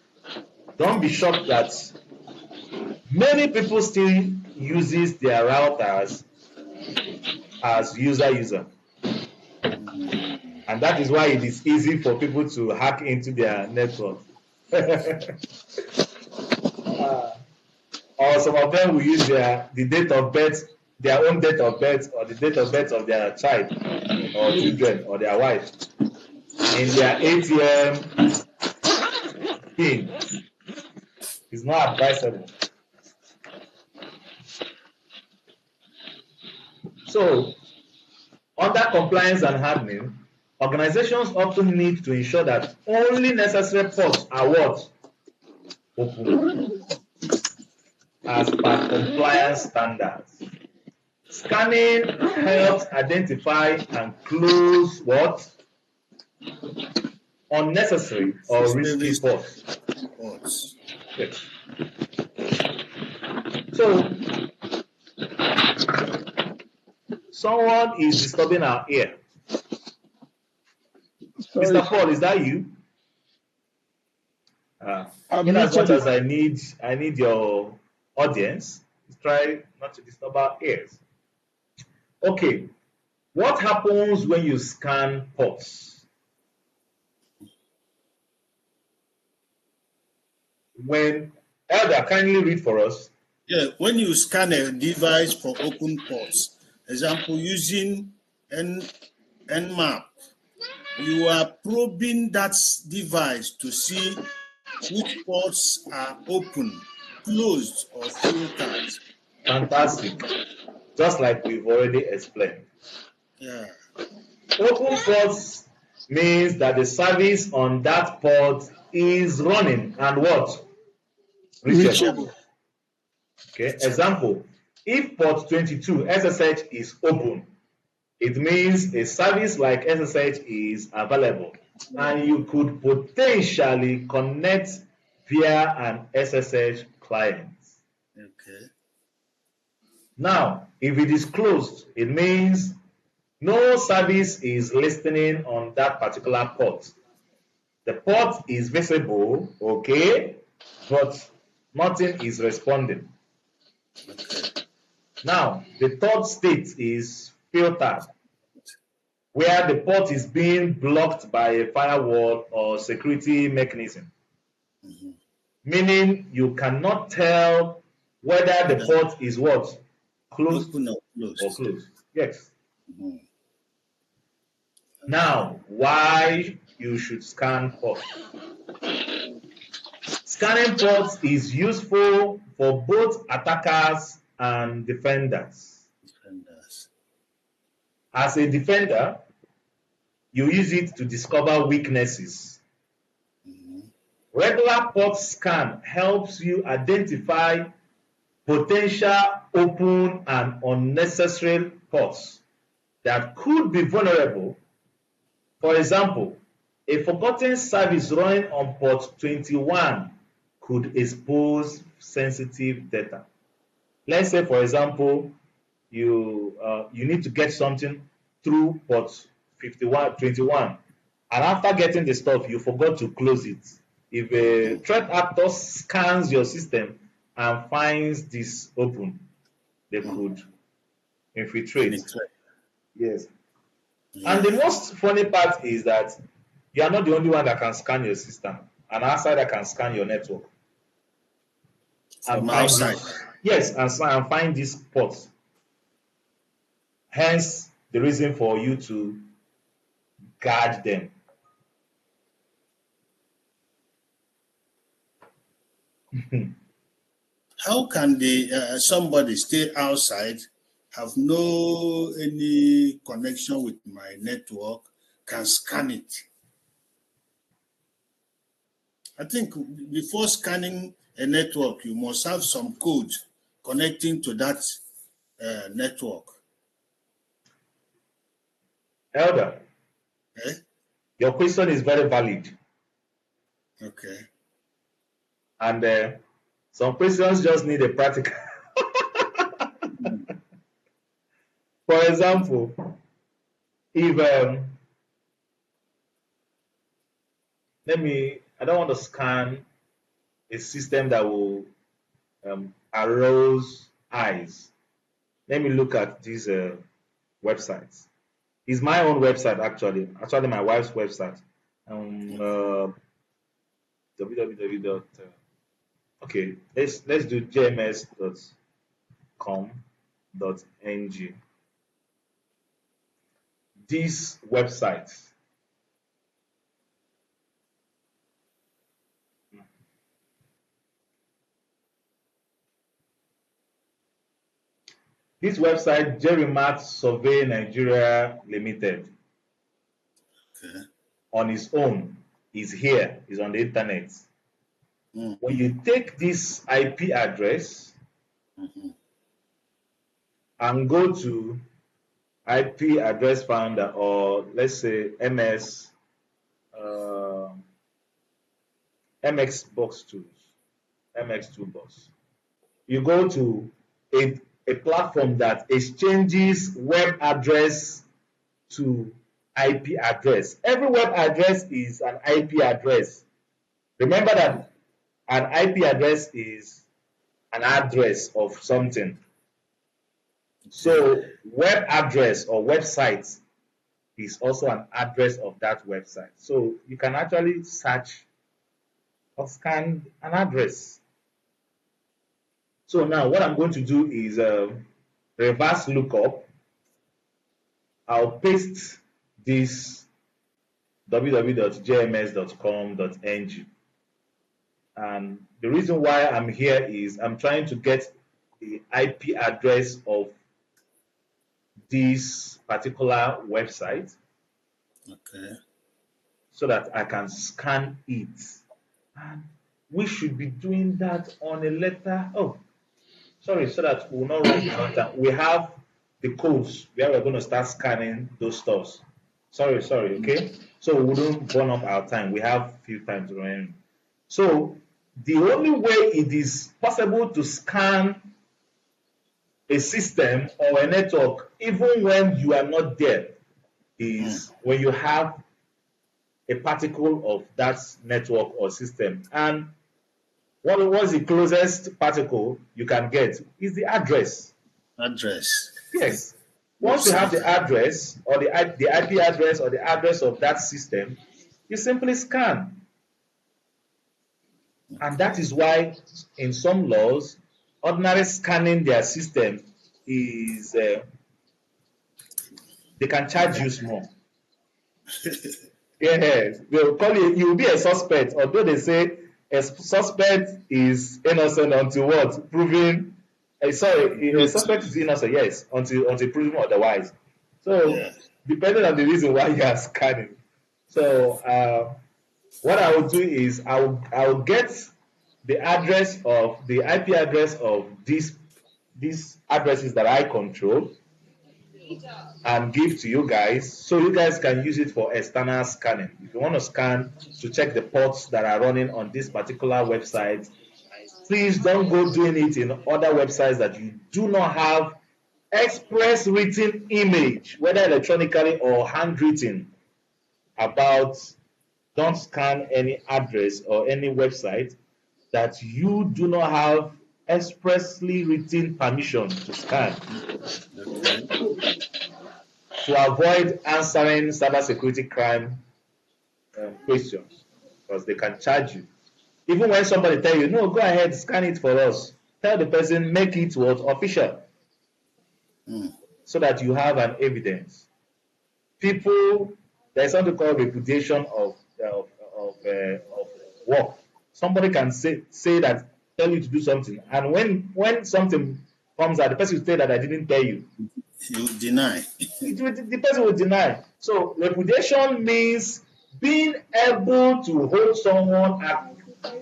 Don't be shocked that many people still uses their routers as user. And that is why it is easy for people to hack into their network. Or some of them will use the date of birth, their own date of birth, or the date of birth of their child or children or their wife in their ATM pin. It's not advisable. So, under compliance and hardening, organizations often need to ensure that only necessary ports are what? Open. As per compliance standards. Scanning helps identify and close what? Unnecessary or risky ports. Yes. So, someone is disturbing our ear. Sorry. Mr. Paul, is that you? In as much as I need your audience, try not to disturb our ears. Okay, what happens when you scan ports? When Elder, kindly read for us. Yeah, when you scan a device for open ports, example using Nmap, you are probing that device to see which ports are open, closed, or filtered. Fantastic. Just like we've already explained. Yeah. Open ports means that the service on that port is running and what? Reachable. Okay, example, if port 22 SSH is open, it means a service like SSH is available and you could potentially connect via an SSH client. Okay. Now, if it is closed, it means no service is listening on that particular port. The port is visible, okay, but nothing is responding. Okay. Now, the third state is filtered, where the port is being blocked by a firewall or security mechanism, meaning you cannot tell whether the port is what? Closed Open or or closed. closed. Yes. Mhm. Now, why you should scan ports? Scanning ports is useful for both attackers and defenders. Defenders. As a defender, you use it to discover weaknesses. Regular port scan helps you identify potential open and unnecessary ports that could be vulnerable. For example, a forgotten service running on port 21 could expose sensitive data. Let's say, for example, you need to get something through port 21, and after getting the stuff, you forgot to close it. If a threat actor scans your system and finds this open, they could infiltrate. Yes. And the most funny part is that you are not the only one that can scan your system. An outsider can scan your network and From find outside. yes, and find these ports. Hence, the reason for you to guard them. How can somebody stay outside, have no any connection with my network, can scan it? I think before scanning a network, you must have some code connecting to that network. Elder, Eh? your question is very valid. Okay. And some questions just need a practical. For example, if I don't want to scan a system that will arouse eyes. Let me look at these websites. It's my own website actually. Actually, my wife's website. www. Okay, let's do jms.com.ng. This website. This website, Jerrymat Survey Nigeria Limited, Okay. on its own, is here, is on the internet. When you take this IP address and go to IP address finder, or let's say MX box tools, MX2 box, you go to a platform that exchanges web address to IP address. Every web address is an IP address. Remember that an IP address is an address of something. So web address or website is also an address of that website. So you can actually search or scan an address. So now what I'm going to do is reverse lookup. I'll paste this www.jms.com.ng. And the reason why I'm here is I'm trying to get the IP address of this particular website. Okay. So that I can scan it. And we should be doing that on a letter. Oh, sorry, so that we will not run beyond time. We have the codes where we're going to start scanning those stores. Sorry, okay? So we wouldn't burn up our time. We have few times remaining. So the only way it is possible to scan a system or a network, even when you are not there, is when you have a particle of that network or system. And what was the closest particle you can get is the address. Address. Yes. Once you have the address or the IP address or the address of that system, you simply scan. And that is why in some laws, ordinary scanning their system is, they can charge you small. Yes, they'll call you, you'll be a suspect, although they say a suspect is innocent until what? Proven, sorry, a suspect is innocent, yes, until proven otherwise. So, depending on the reason why you are scanning. So, what I will do is I'll get the address of the IP address of these addresses that I control and give to you guys so you guys can use it for external scanning. If you want to scan to check the ports that are running on this particular website, please don't go doing it in other websites that you do not have express written image, whether electronically or handwritten, about. Don't scan any address or any website that you do not have expressly written permission to scan. To avoid answering cybersecurity crime questions, because they can charge you. Even when somebody tell you, no, go ahead, scan it for us. Tell the person, make it what official, so that you have an evidence. People, there's something called repudiation of work. Somebody can say that, tell you to do something, and when something comes out, the person will say that I didn't tell you. He will deny. The person will deny. So repudiation means being able to hold someone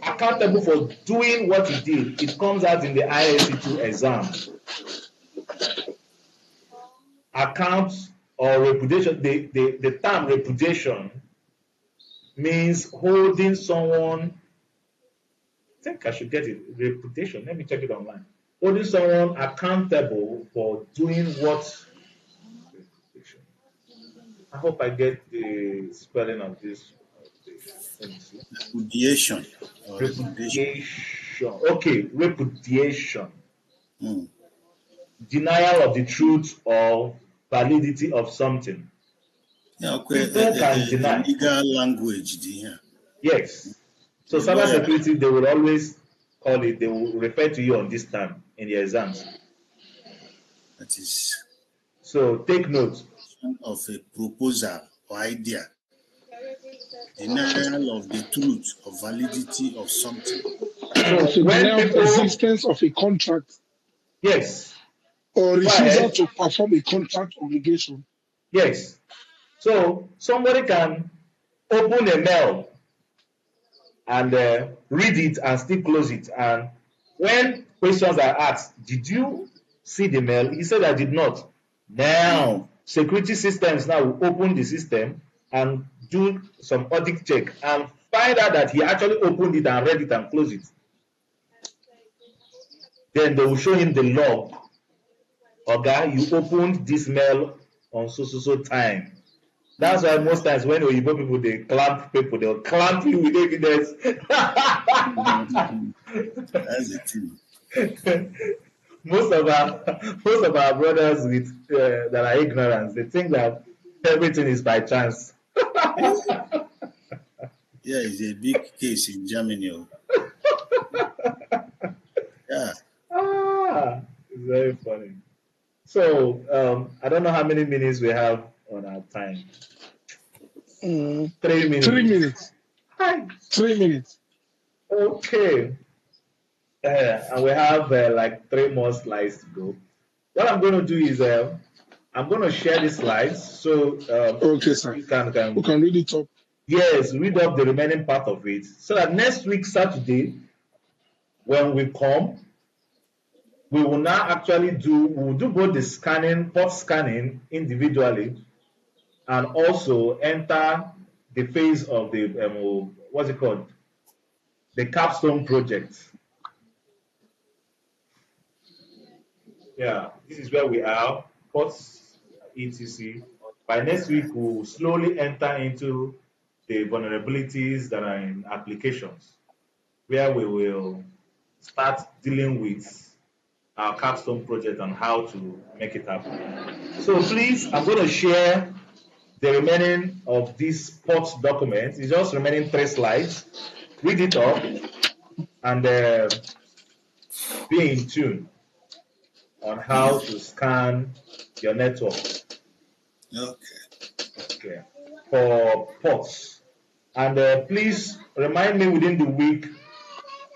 accountable for doing what he did. It comes out in the ISC2 exam. Account or repudiation, the term repudiation means holding someone, I think I should get it, reputation, let me check it online. Holding someone accountable for doing what, I hope I get the spelling of this. Let me see. Repudiation. Repudiation. Okay, repudiation. Denial of the truth or validity of something. Yeah, okay. People can deny. Legal language. Yes. So cybersecurity, they will always call it, they will refer to you on this term in the exams. That is. So take note. Of a proposal or idea. Denial of the truth or validity of something. So denial of existence of a contract. Yes. Or refusal to perform a contract obligation. Yes. So somebody can open a mail and read it and still close it. And when questions are asked, did you see the mail? He said, I did not. Now, security systems now will open the system and do some audit check and find out that he actually opened it and read it and closed it. Then they will show him the log. Okay, you opened this mail on so time. That's why most times when Oyibo people, they clamp people, they'll clamp you with evidence. That's the thing. most of our brothers with that are ignorant, they think that everything is by chance. Yeah, it's a big case in Germany. Yeah. It's very funny. So I don't know how many minutes we have on our time. 3 minutes. 3 minutes. Hi. 3 minutes. Okay. And we have like 3 more slides to go. What I'm going to do is I'm going to share the slides so okay, sir. You can read it up. Yes, read up the remaining part of it so that next week Saturday when we come, we will now actually do both the scanning, port scanning individually, and also enter the phase of the what's it called, the capstone project. Yeah, this is where we are, ports etc. By next week, we'll slowly enter into the vulnerabilities that are in applications, where we will start dealing with our capstone project and how to make it happen. So please, I'm going to share the remaining of this port document. It's just remaining 3 slides. Read it up and be in tune on how to scan your network. Okay. Okay. For ports. And please remind me within the week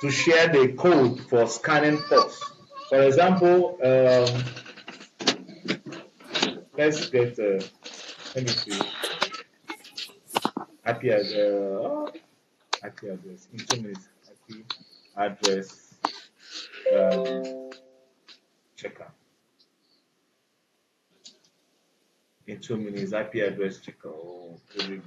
to share the code for scanning ports. For example, let's get, let me see, IP, IP address. In 2 minutes, IP address checker. In 2 minutes, IP address checker. Oh, really, really.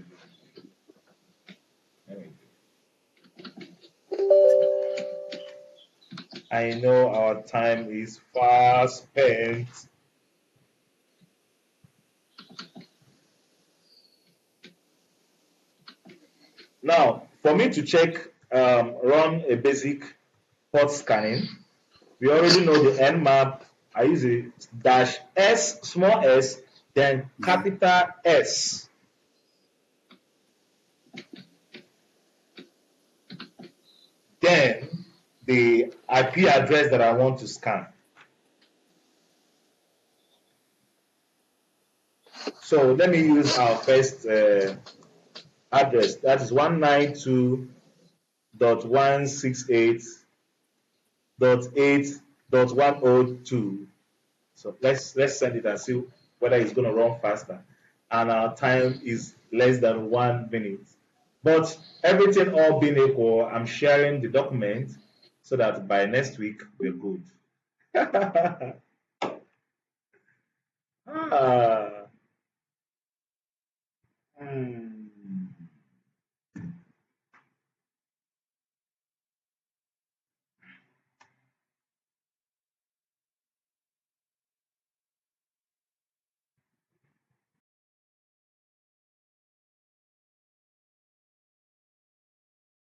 I know our time is far spent. Now, for me to check, run a basic port scanning, we already know the nmap. I use a dash S, small s, then capital S. Then the IP address that I want to scan. So let me use our first address. That is 192.168.8.102. So let's send it and see whether it's going to run faster. And our time is less than 1 minute. But everything all being equal, I'm sharing the document so that by next week we're good. Ah,